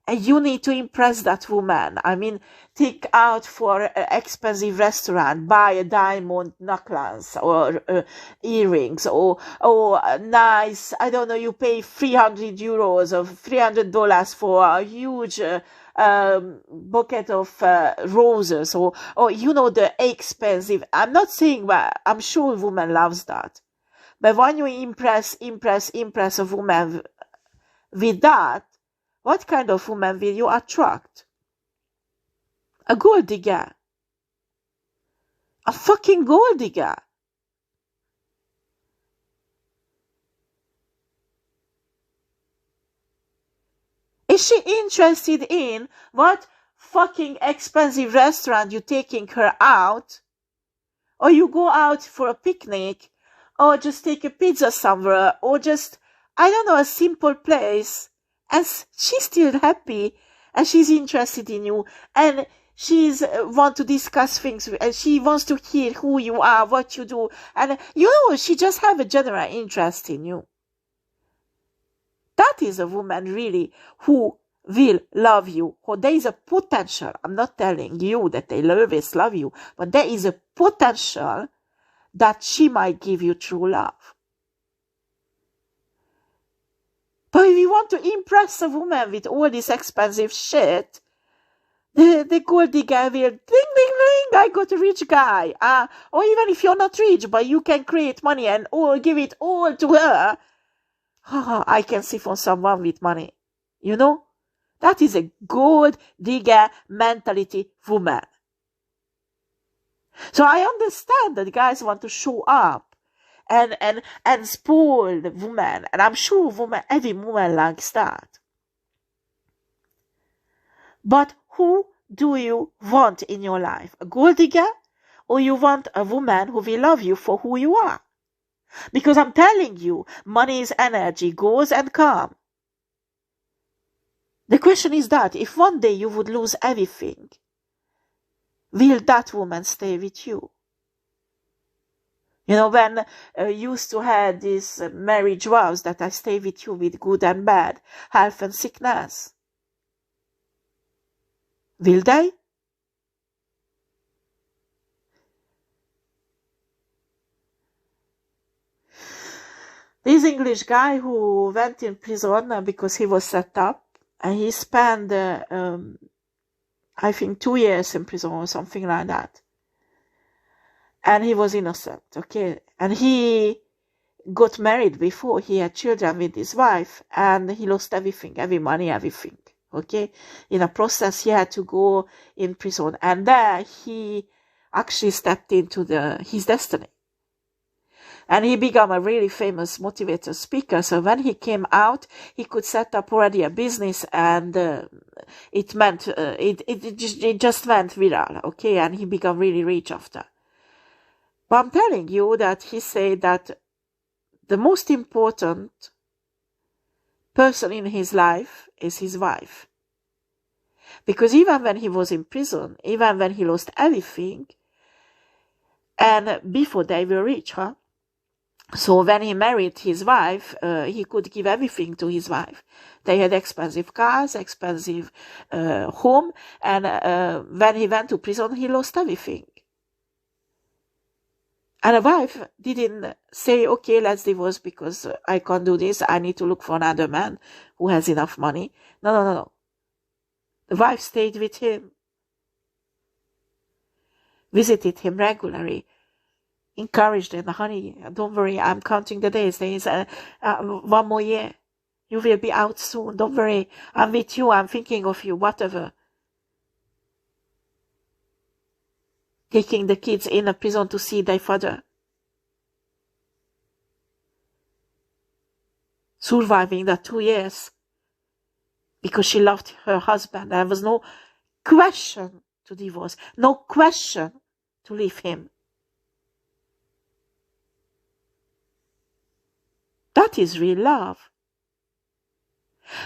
and you need to impress that woman, I mean, take out for an expensive restaurant, buy a diamond necklace or earrings, or nice, I don't know, you pay 300 euros or $300 for a huge bouquet of roses, or you know, the expensive. I'm not saying that, I'm sure a woman loves that. But when you impress a woman with that, what kind of woman will you attract? A gold digger. A fucking gold digger. Is she interested in what fucking expensive restaurant you taking her out? Or you go out for a picnic? Or just take a pizza somewhere? Or just, I don't know, a simple place? And she's still happy. And she's interested in you. And she's want to discuss things. And she wants to hear who you are, what you do. And, she just have a general interest in you. That is a woman really who will love you. Or there is a potential. I'm not telling you that they always love you, but there is a potential that she might give you true love. But if you want to impress a woman with all this expensive shit, the gold digger will ding, ding, ding, I got a rich guy. Or even if you're not rich, but you can create money and give it all to her. I can see from someone with money. That is a gold digger mentality woman. So I understand that guys want to show up and spoil the woman. And I'm sure every woman likes that. But who do you want in your life? A gold digger? Or you want a woman who will love you for who you are? Because I'm telling you, money is energy, goes and comes. The question is that if one day you would lose everything, will that woman stay with you? When used to have these marriage vows that I stay with you with good and bad, health and sickness. Will they? This English guy who went in prison because he was set up, and he spent, I think, 2 years in prison or something like that. And he was innocent, okay? And he got married before he had children with his wife, and he lost everything, every money, everything, okay? In a process, he had to go in prison. And there he actually stepped into his destiny. And he became a really famous motivator speaker. So when he came out, he could set up already a business, and it just went viral, okay? And he became really rich after. But I'm telling you that he said that the most important person in his life is his wife. Because even when he was in prison, even when he lost everything, and before they were rich, So when he married his wife, he could give everything to his wife. They had expensive cars, expensive home, and when he went to prison, he lost everything. And the wife didn't say, okay, let's divorce because I can't do this. I need to look for another man who has enough money. No. The wife stayed with him, visited him regularly, encouraged him, honey, don't worry, I'm counting the days. There is 1 more year. You will be out soon. Don't worry. I'm with you. I'm thinking of you, whatever. Taking the kids in a prison to see their father. Surviving that 2 years. Because she loved her husband. There was no question to divorce. No question to leave him. That is real love.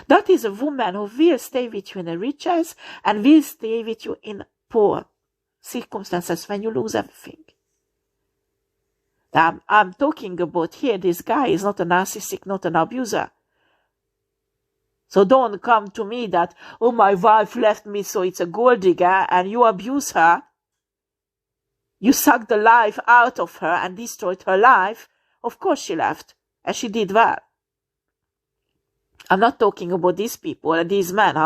That is a woman who will stay with you in the riches and will stay with you in poor circumstances when you lose everything. I'm talking about here, this guy is not a narcissist, not an abuser. So don't come to me that, oh, my wife left me, so it's a gold digger, and you abuse her. You sucked the life out of her and destroyed her life. Of course she left, and she did well. I'm not talking about these people and these men,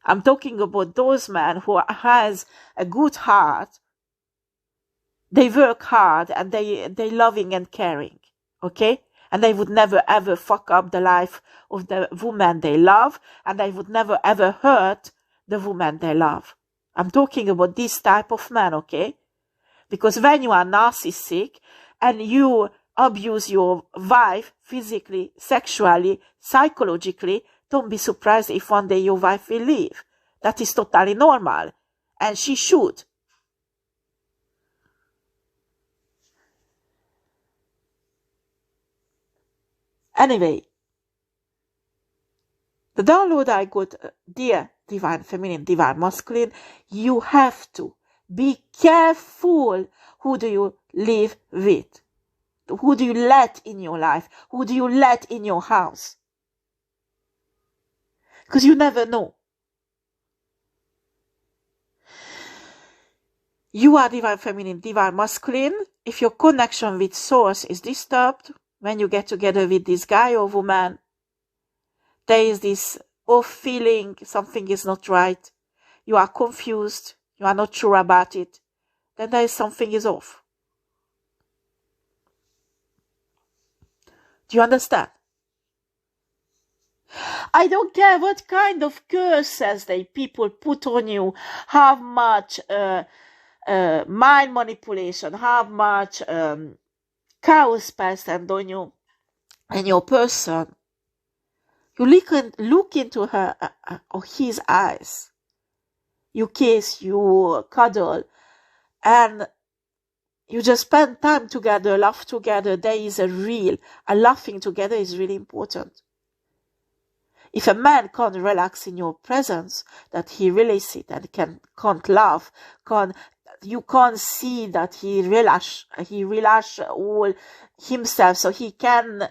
I'm talking about those men who has a good heart. They work hard and they loving and caring, okay? And they would never ever fuck up the life of the woman they love, and they would never ever hurt the woman they love. I'm talking about this type of man, okay? Because when you are narcissistic and you abuse your wife physically, sexually, psychologically, don't be surprised if one day your wife will leave. That is totally normal. And she should. Anyway, the download I got, dear divine feminine, divine masculine, you have to be careful who do you live with. Who do you let in your life? Who do you let in your house? Because you never know. You are divine feminine, divine masculine. If your connection with source is disturbed, when you get together with this guy or woman, there is this off feeling, something is not right. You are confused. You are not sure about it. Then there is something is off. Do you understand? I don't care what kind of curses they people put on you, how much mind manipulation, how much chaos passed on you and your person. You look into her or his eyes. You kiss, you cuddle, and you just spend time together, laugh together. There is a laughing together is really important. If a man can't relax in your presence, that he releases it and can't laugh, you can't see that he relax all himself, so he can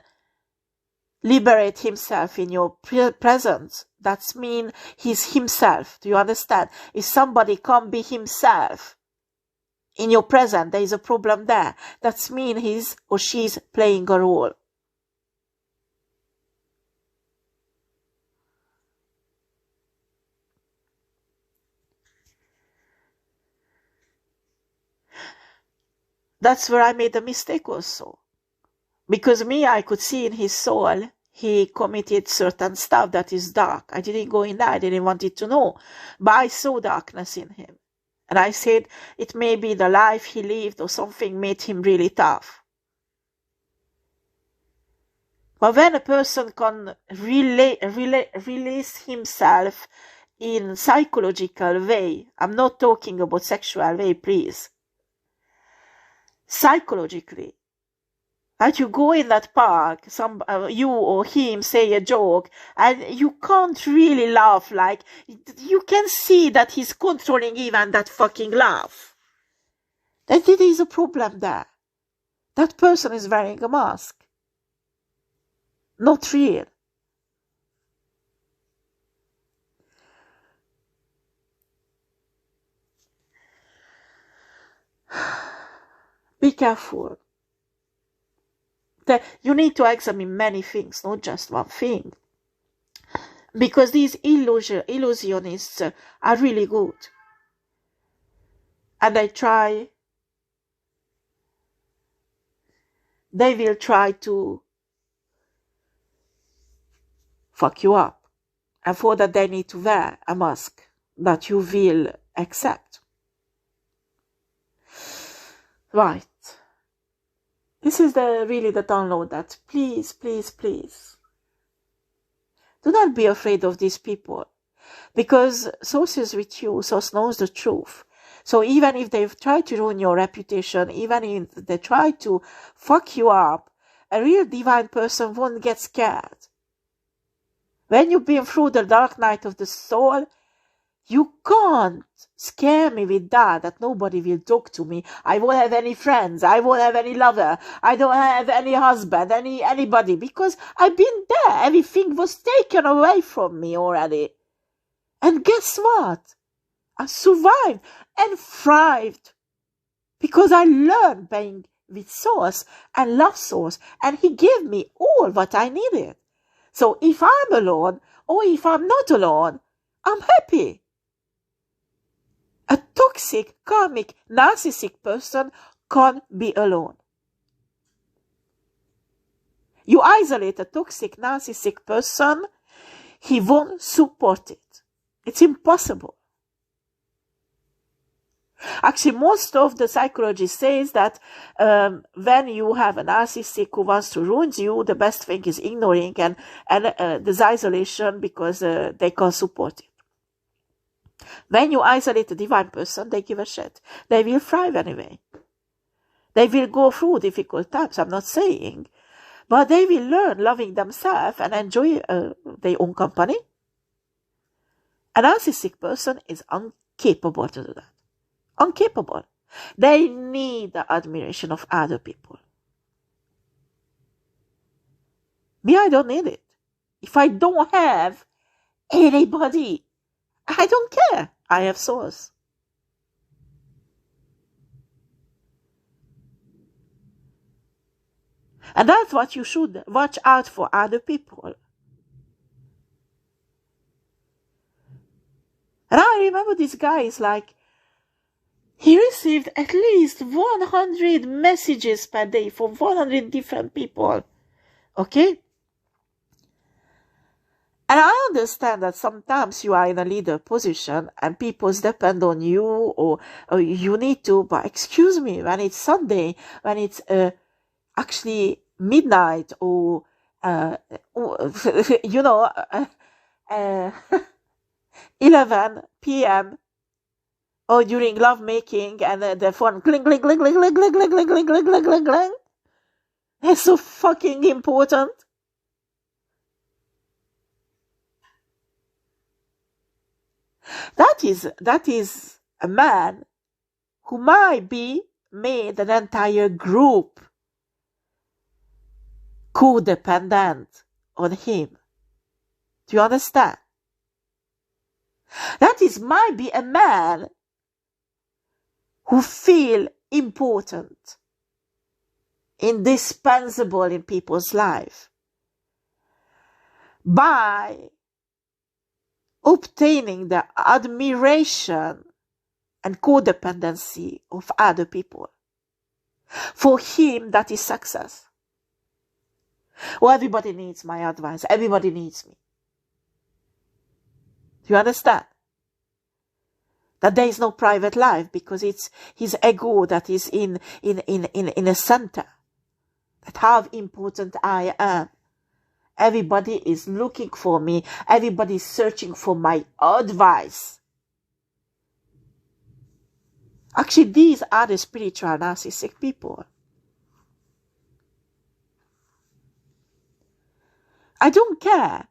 liberate himself in your presence. That's mean he's himself. Do you understand? If somebody can't be himself in your presence, there is a problem there. That's mean he's or she's playing a role. That's where I made a mistake also. Because I could see in his soul, he committed certain stuff that is dark. I didn't go in there. I didn't want it to know. But I saw darkness in him. And I said, it may be the life he lived or something made him really tough. But when a person can release himself in psychological way, I'm not talking about sexual way, please. Psychologically, that you go in that park, you or him say a joke, and you can't really laugh. Like, you can see that he's controlling even that fucking laugh. That it is a problem there. That person is wearing a mask. Not real. Be careful. You need to examine many things, not just one thing. Because these illusionists are really good. And they will try to fuck you up. And for that they need to wear a mask that you will accept. Right. This is really the download that please, please, please. Do not be afraid of these people. Because Source is with you, Source knows the truth. So even if they've tried to ruin your reputation, even if they try to fuck you up, a real divine person won't get scared. When you've been through the dark night of the soul, you can't scare me with that nobody will talk to me. I won't have any friends. I won't have any lover. I don't have any husband, anybody, because I've been there. Everything was taken away from me already. And guess what? I survived and thrived because I learned being with Source and love Source, and he gave me all what I needed. So if I'm alone or if I'm not alone, I'm happy. A toxic, karmic, narcissistic person can't be alone. You isolate a toxic, narcissistic person, he won't support it. It's impossible. Actually, most of the psychologists says that when you have a narcissist who wants to ruin you, the best thing is ignoring and this isolation, because they can't support it. When you isolate a divine person, they give a shit. They will thrive anyway. They will go through difficult times, I'm not saying, but they will learn loving themselves and enjoy their own company. A narcissistic person is incapable to do that. Incapable. They need the admiration of other people. Me, I don't need it. If I don't have anybody, I don't care. I have source. And that's what you should watch out for other people. And I remember this guy is like, he received at least 100 messages per day from 100 different people. Okay? And I understand that sometimes you are in a leader position and people depend on you, or you need to, but excuse me, when it's Sunday, when it's actually midnight, or you know, 11 p.m. or during love making, and the phone clink, clink, clink, clink, clink, clink, clink, clink, clink, clink, clink, clink, clink. It's so fucking important. That is a man who might be made an entire group codependent on him. Do you understand? That is might be a man who feel important, indispensable in people's life by obtaining the admiration and codependency of other people. For him, that is success. Well, everybody needs my advice. Everybody needs me. Do you understand? That there is no private life, because it's his ego that is in a center. That how important I am. Everybody is looking for me. Everybody is searching for my advice. Actually, these are the spiritual narcissistic people. I don't care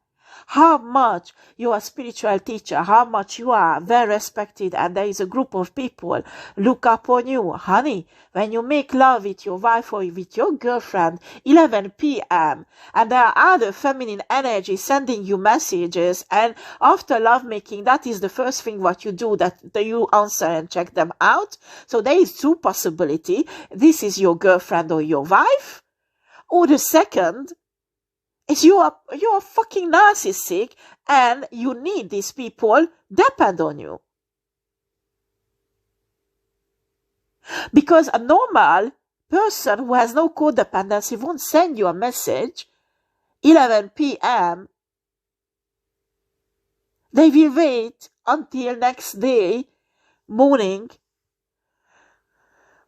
how much you are a spiritual teacher, how much you are very respected, and there is a group of people look up on you. Honey, when you make love with your wife or with your girlfriend, 11 p.m., and there are other feminine energies sending you messages, and after lovemaking, that is the first thing what you do, that you answer and check them out. So there is two possibilities. This is your girlfriend or your wife, or the second is you are fucking narcissistic, and you need these people depend on you. Because a normal person who has no codependency won't send you a message 11 p.m. They will wait until next day morning.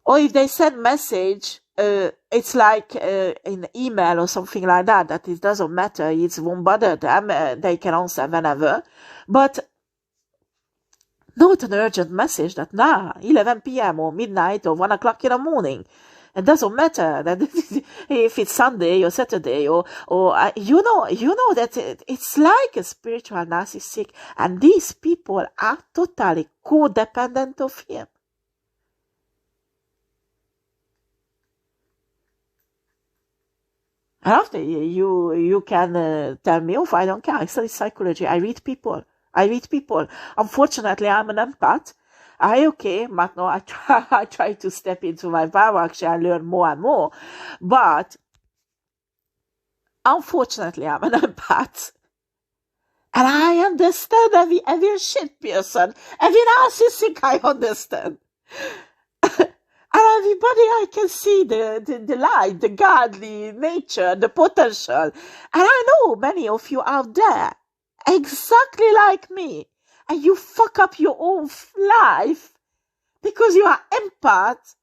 Or if they send message, it's like in email or something like that, that it doesn't matter. It won't bother them. They can answer whenever. But not an urgent message that, 11 p.m. or midnight or 1 o'clock in the morning. It doesn't matter that if it's Sunday or Saturday or you know that it's like a spiritual narcissistic, and these people are totally codependent of him. And after you can tell me, I don't care. I study psychology. I read people. Unfortunately, I'm an empath. But no, I try to step into my power. Actually, I learn more and more. But unfortunately, I'm an empath. And I understand every shit person. Every narcissistic I understand. And everybody, I can see the light, the godly nature, the potential. And I know many of you out there, exactly like me. And you fuck up your own life because you are empath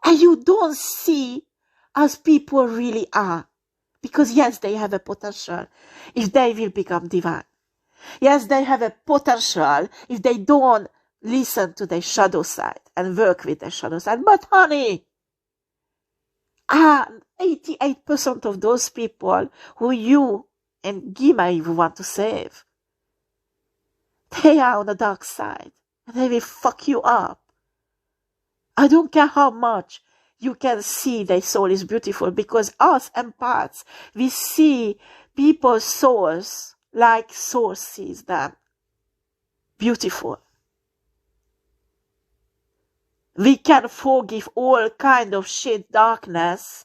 and you don't see as people really are. Because yes, they have a potential if they will become divine. Yes, they have a potential if they don't listen to their shadow side and work with their shadow side. But honey, 88% of those people who you and Gima even want to save, they are on the dark side and they will fuck you up. I don't care how much you can see their soul is beautiful, because us empaths, we see people's souls like soul sees them. Beautiful. We can forgive all kind of shit, darkness,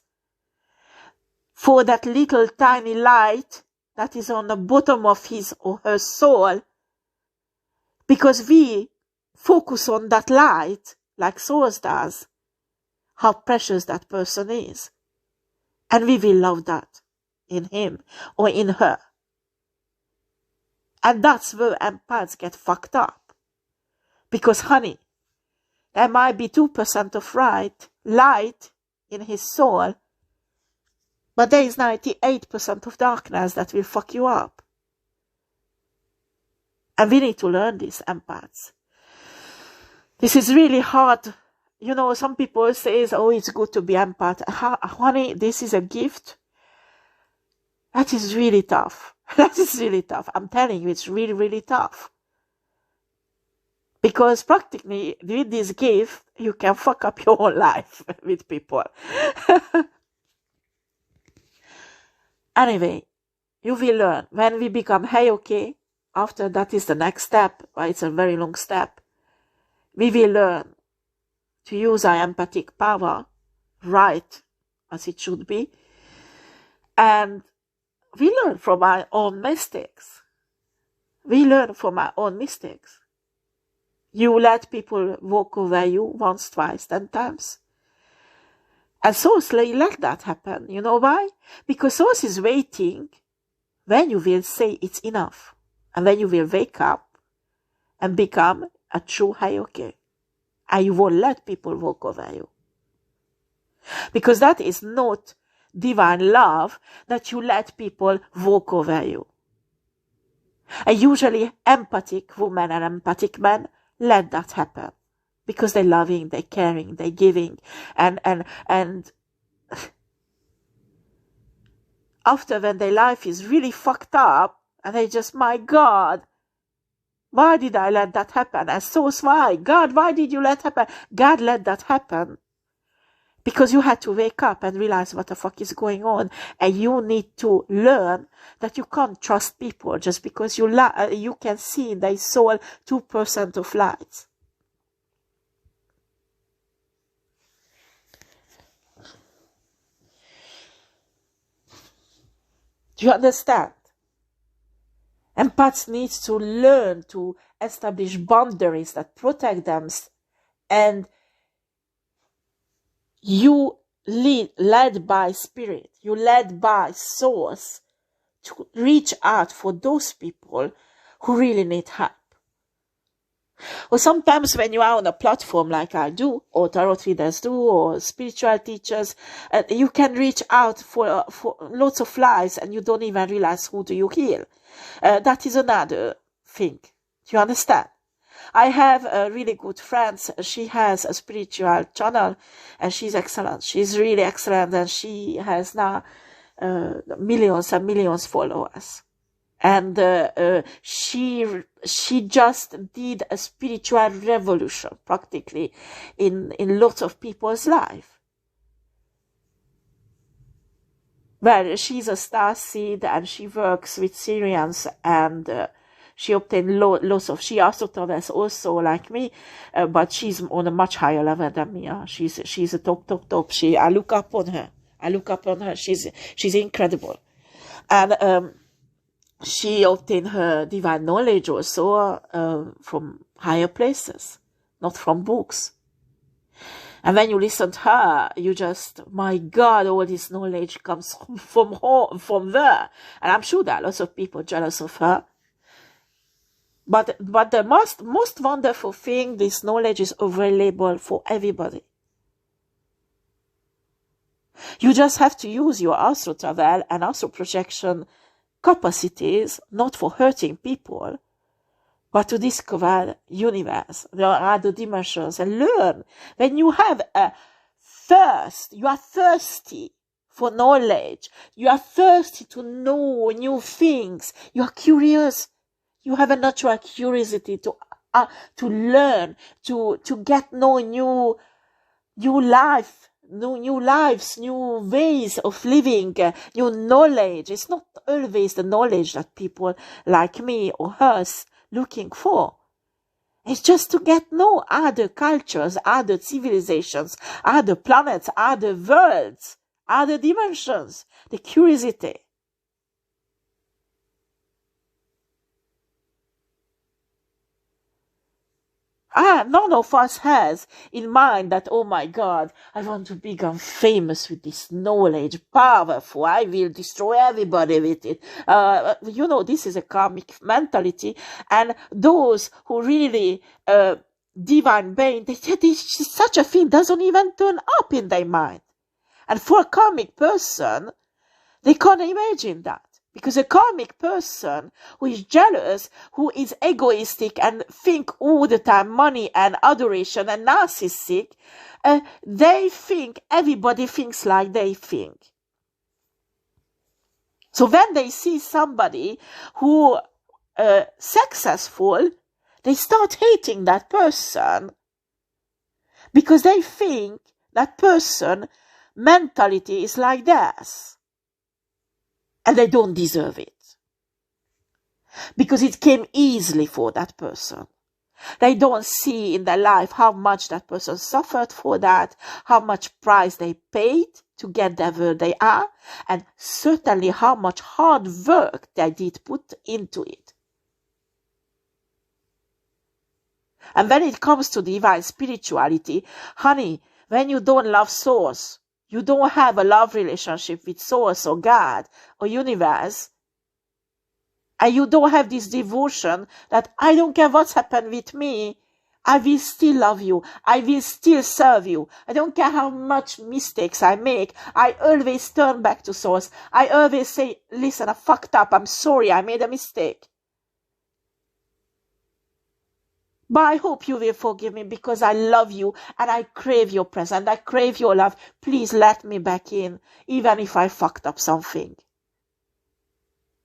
for that little tiny light that is on the bottom of his or her soul, because we focus on that light like souls does, how precious that person is, and we will love that in him or in her. And that's where empaths get fucked up, because honey, there might be 2% of light in his soul, but there is 98% of darkness that will fuck you up. And we need to learn this, empaths. This is really hard. You know, some people say, oh, it's good to be empath. Honey, this is a gift. That is really tough. That is really tough. I'm telling you, it's really, really tough. Because practically, with this gift, you can fuck up your whole life with people. Anyway, you will learn. When we become hey, okay, after that is the next step, it's a very long step, we will learn to use our empathic power right as it should be. And we learn from our own mistakes. We learn from our own mistakes. You let people walk over you once, twice, 10 times. And Source let that happen. You know why? Because Source is waiting when you will say it's enough. And when you will wake up and become a true Hayoke. And you won't let people walk over you. Because that is not divine love, that you let people walk over you. And usually empathic women and empathic men let that happen. Because they're loving, they're caring, they're giving. And after when their life is really fucked up, and they just, my God, why did I let that happen? And so why? God, why did you let happen? God let that happen. Because you had to wake up and realize what the fuck is going on. And you need to learn that you can't trust people just because you can see in their soul 2% of light. Do you understand? Empaths need to learn to establish boundaries that protect them, and you led by spirit, you led by source to reach out for those people who really need help. Or sometimes when you are on a platform like I do, or tarot readers do, or spiritual teachers, you can reach out for lots of lives and you don't even realize who do you heal. That is another thing. Do you understand? I have a really good friend. She has a spiritual channel and she's excellent. She's really excellent, and she has now millions and millions of followers. And she just did a spiritual revolution practically in lots of people's life. Well, she's a starseed and she works with Syrians, and she obtained lots of, she also travels also like me, but she's on a much higher level than me. She's a top. I look up on her. She's incredible. And she obtained her divine knowledge also from higher places, not from books. And when you listen to her, you just, my God, all this knowledge comes from there. And I'm sure there are lots of people jealous of her. But the most wonderful thing, this knowledge is available for everybody. You just have to use your astral travel and astral projection capacities, not for hurting people, but to discover universe, the other dimensions, and learn. When you have a thirst, you are thirsty for knowledge, you are thirsty to know new things, you are curious, you have a natural curiosity to learn, to get know new life, new lives, new ways of living, new knowledge. It's not always the knowledge that people like me or us looking for. It's just to get know other cultures, other civilizations, other planets, other worlds, other dimensions. The curiosity. None of us has in mind that, oh my God, I want to become famous with this knowledge, powerful, I will destroy everybody with it. This is a karmic mentality, and those who really, divine being, such a thing doesn't even turn up in their mind. And for a karmic person, they can't imagine that. Because a karmic person who is jealous, who is egoistic and think all the time money and adoration and narcissistic, they think everybody thinks like they think. So when they see somebody who successful, they start hating that person because they think that person mentality is like theirs. And they don't deserve it. Because it came easily for that person. They don't see in their life how much that person suffered for that, how much price they paid to get there where they are, and certainly how much hard work they did put into it. And when it comes to divine spirituality, honey, when you don't love Source, you don't have a love relationship with Source or God or universe, and you don't have this devotion that I don't care what's happened with me, I will still love you, I will still serve you, I don't care how much mistakes I make, I always turn back to Source, I always say, listen, I fucked up, I'm sorry, I made a mistake. But I hope you will forgive me because I love you and I crave your presence. I crave your love. Please let me back in, even if I fucked up something.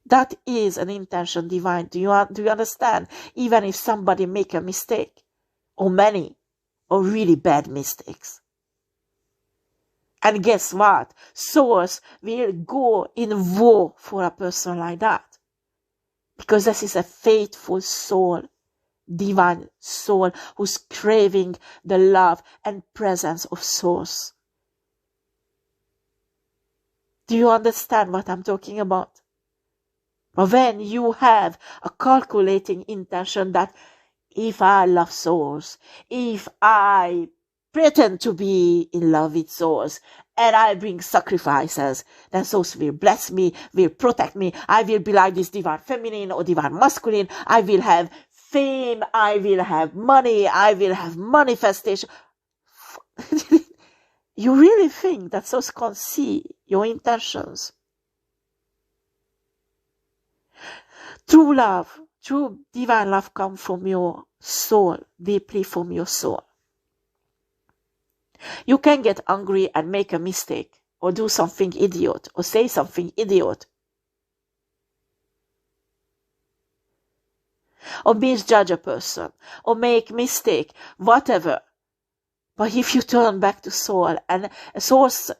That is an intention divine. Do you understand? Even if somebody make a mistake, or many, or really bad mistakes. And guess what? Source will go in war for a person like that. Because this is a faithful soul. Divine soul who's craving the love and presence of Source. Do you understand what I'm talking about? But when you have a calculating intention that if I love Source, if I pretend to be in love with Source, and I bring sacrifices, then Source will bless me, will protect me, I will be like this divine feminine or divine masculine, I will have fame, I will have money, I will have manifestation. You really think that Source can't see your intentions? True love, true divine love comes from your soul, deeply from your soul. You can get angry and make a mistake, or do something idiot, or say something idiot, or misjudge a person, or make mistake, whatever. But if you turn back to soul, and Source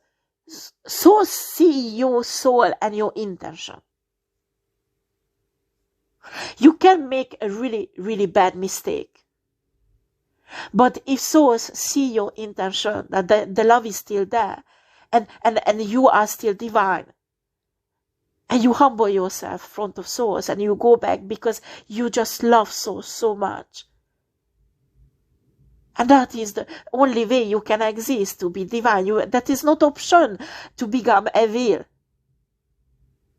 see your soul and your intention. You can make a really, really bad mistake. But if Source see your intention, that the love is still there, and you are still divine, and you humble yourself in front of Source, and you go back because you just love Source so much. And that is the only way you can exist, to be divine. That is not option to become evil.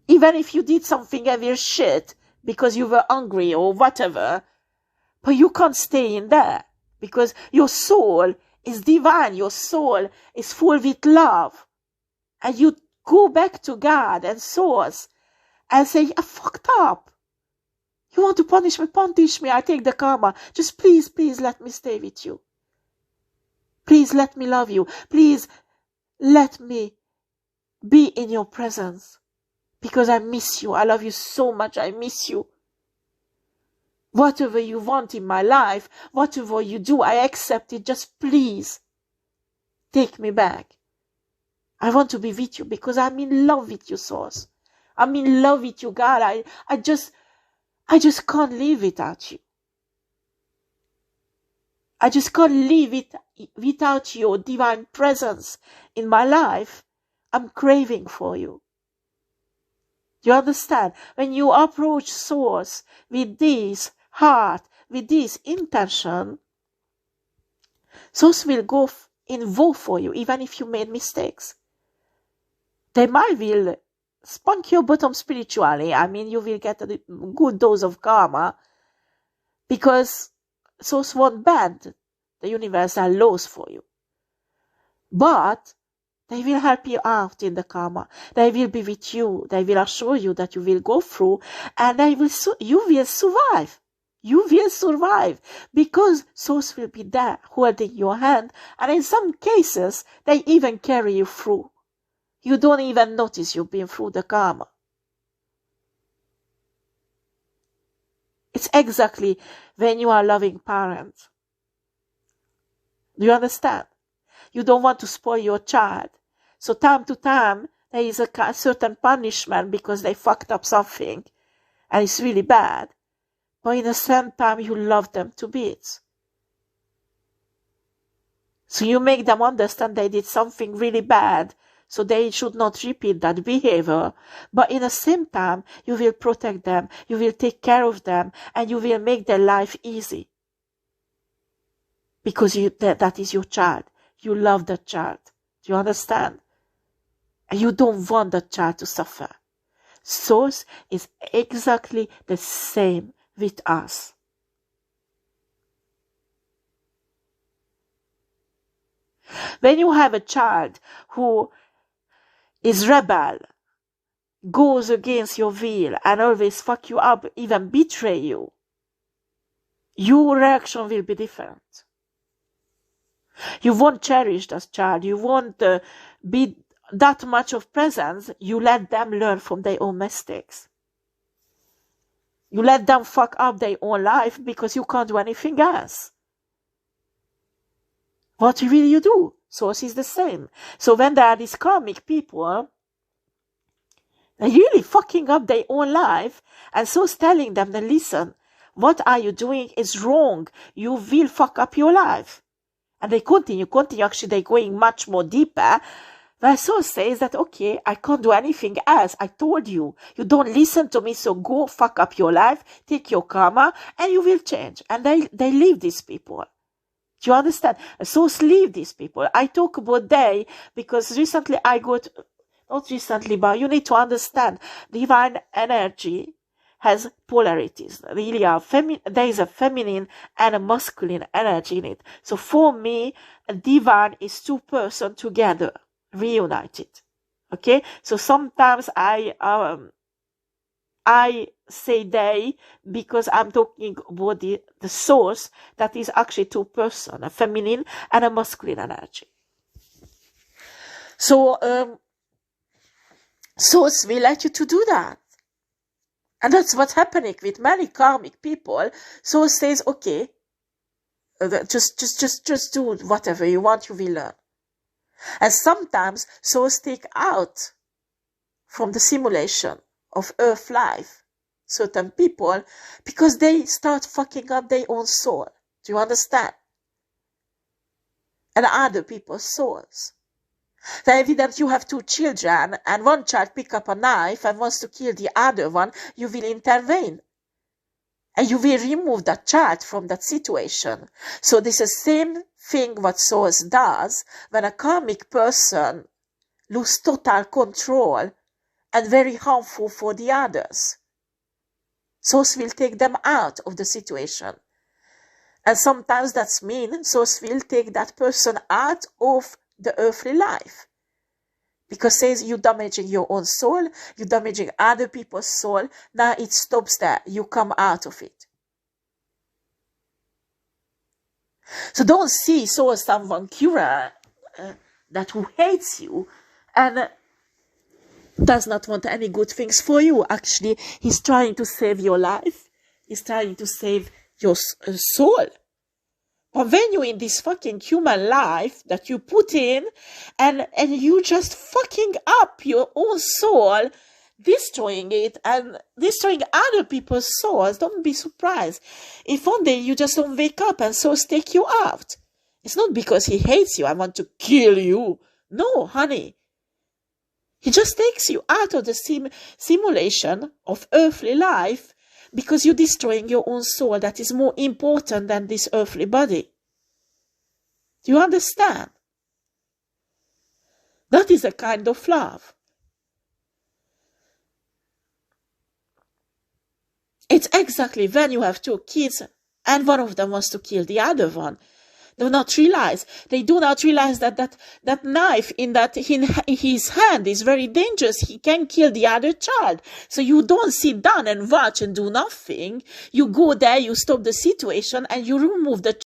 Even if you did something evil shit, because you were angry or whatever, But you can't stay in there because your soul is divine. Your soul is full with love. And you go back to God and source and say, I fucked up. You want to punish me? Punish me. I take the karma. Just please, please let me stay with you. Please let me love you. Please let me be in your presence. Because I miss you. I love you so much. I miss you. Whatever you want in my life, whatever you do, I accept it. Just please take me back. I want to be with you because I'm in love with you, Source. I'm in love with you, God. I just can't live without you. I just can't live without your divine presence in my life. I'm craving for you. Do you understand? When you approach Source with this heart, with this intention, Source will go involved for you, even if you made mistakes. They might will spunk your bottom spiritually. I mean, you will get a good dose of karma because Source won't bend the universal laws for you. But they will help you out in the karma. They will be with you. They will assure you that you will go through and you will survive. You will survive because Source will be there holding your hand. And in some cases, they even carry you through. You don't even notice you've been through the karma. It's exactly when you are a loving parent. Do you understand? You don't want to spoil your child. So time to time, there is a certain punishment because they fucked up something. And it's really bad. But in the same time, you love them to bits. So you make them understand they did something really bad. So they should not repeat that behavior. But in the same time, you will protect them. You will take care of them. And you will make their life easy. Because that is your child. You love that child. Do you understand? And you don't want that child to suffer. Source is exactly the same with us. When you have a child who is rebel, goes against your will and always fuck you up, even betray you, your reaction will be different. You won't cherish that child. You won't be that much of presence. You let them learn from their own mistakes. You let them fuck up their own life because you can't do anything else. What will you do? Source is the same. So when there are these karmic people, they're really fucking up their own life, and Source telling them, then listen, what are you doing is wrong. You will fuck up your life. And they continue, actually they're going much more deeper. Where Source says that, okay, I can't do anything else. I told you, you don't listen to me, so go fuck up your life, take your karma, and you will change. And they leave these people. Do you understand? Source leave these people. I talk about they because recently I got, not recently, but you need to understand, divine energy has polarities. Really, there is a feminine and a masculine energy in it. So for me, a divine is two persons together, reunited. Okay? So sometimes I say they because I'm talking about the source that is actually two persons, a feminine and a masculine energy. So Source will let you to do that. And that's what's happening with many karmic people. Source says, okay, just do whatever you want, you will learn. And sometimes Source take out from the simulation of Earth life certain people because they start fucking up their own soul. Do you understand? And other people's souls. The evidence you have two children and one child pick up a knife and wants to kill the other one, you will intervene. And you will remove that child from that situation. So this is the same thing what Source does when a karmic person loses total control and very harmful for the others. Source will take them out of the situation. And sometimes that's mean souls will take that person out of the earthly life. Because says you're damaging your own soul, you're damaging other people's soul. Now it stops there. You come out of it. So don't see someone cura that who hates you and does not want any good things for you. Actually, he's trying to save your life. He's trying to save your soul. But when you're in this fucking human life that you put in and you just fucking up your own soul, destroying it and destroying other people's souls, don't be surprised if one day you just don't wake up and souls take you out. It's not because he hates you, I want to kill you. No, honey. He just takes you out of the simulation of earthly life because you're destroying your own soul that is more important than this earthly body. Do you understand? That is a kind of love. It's exactly when you have two kids and one of them wants to kill the other one. They do not realize that knife in his hand is very dangerous. He can kill the other child. So you don't sit down and watch and do nothing. You go there, you stop the situation, and you remove the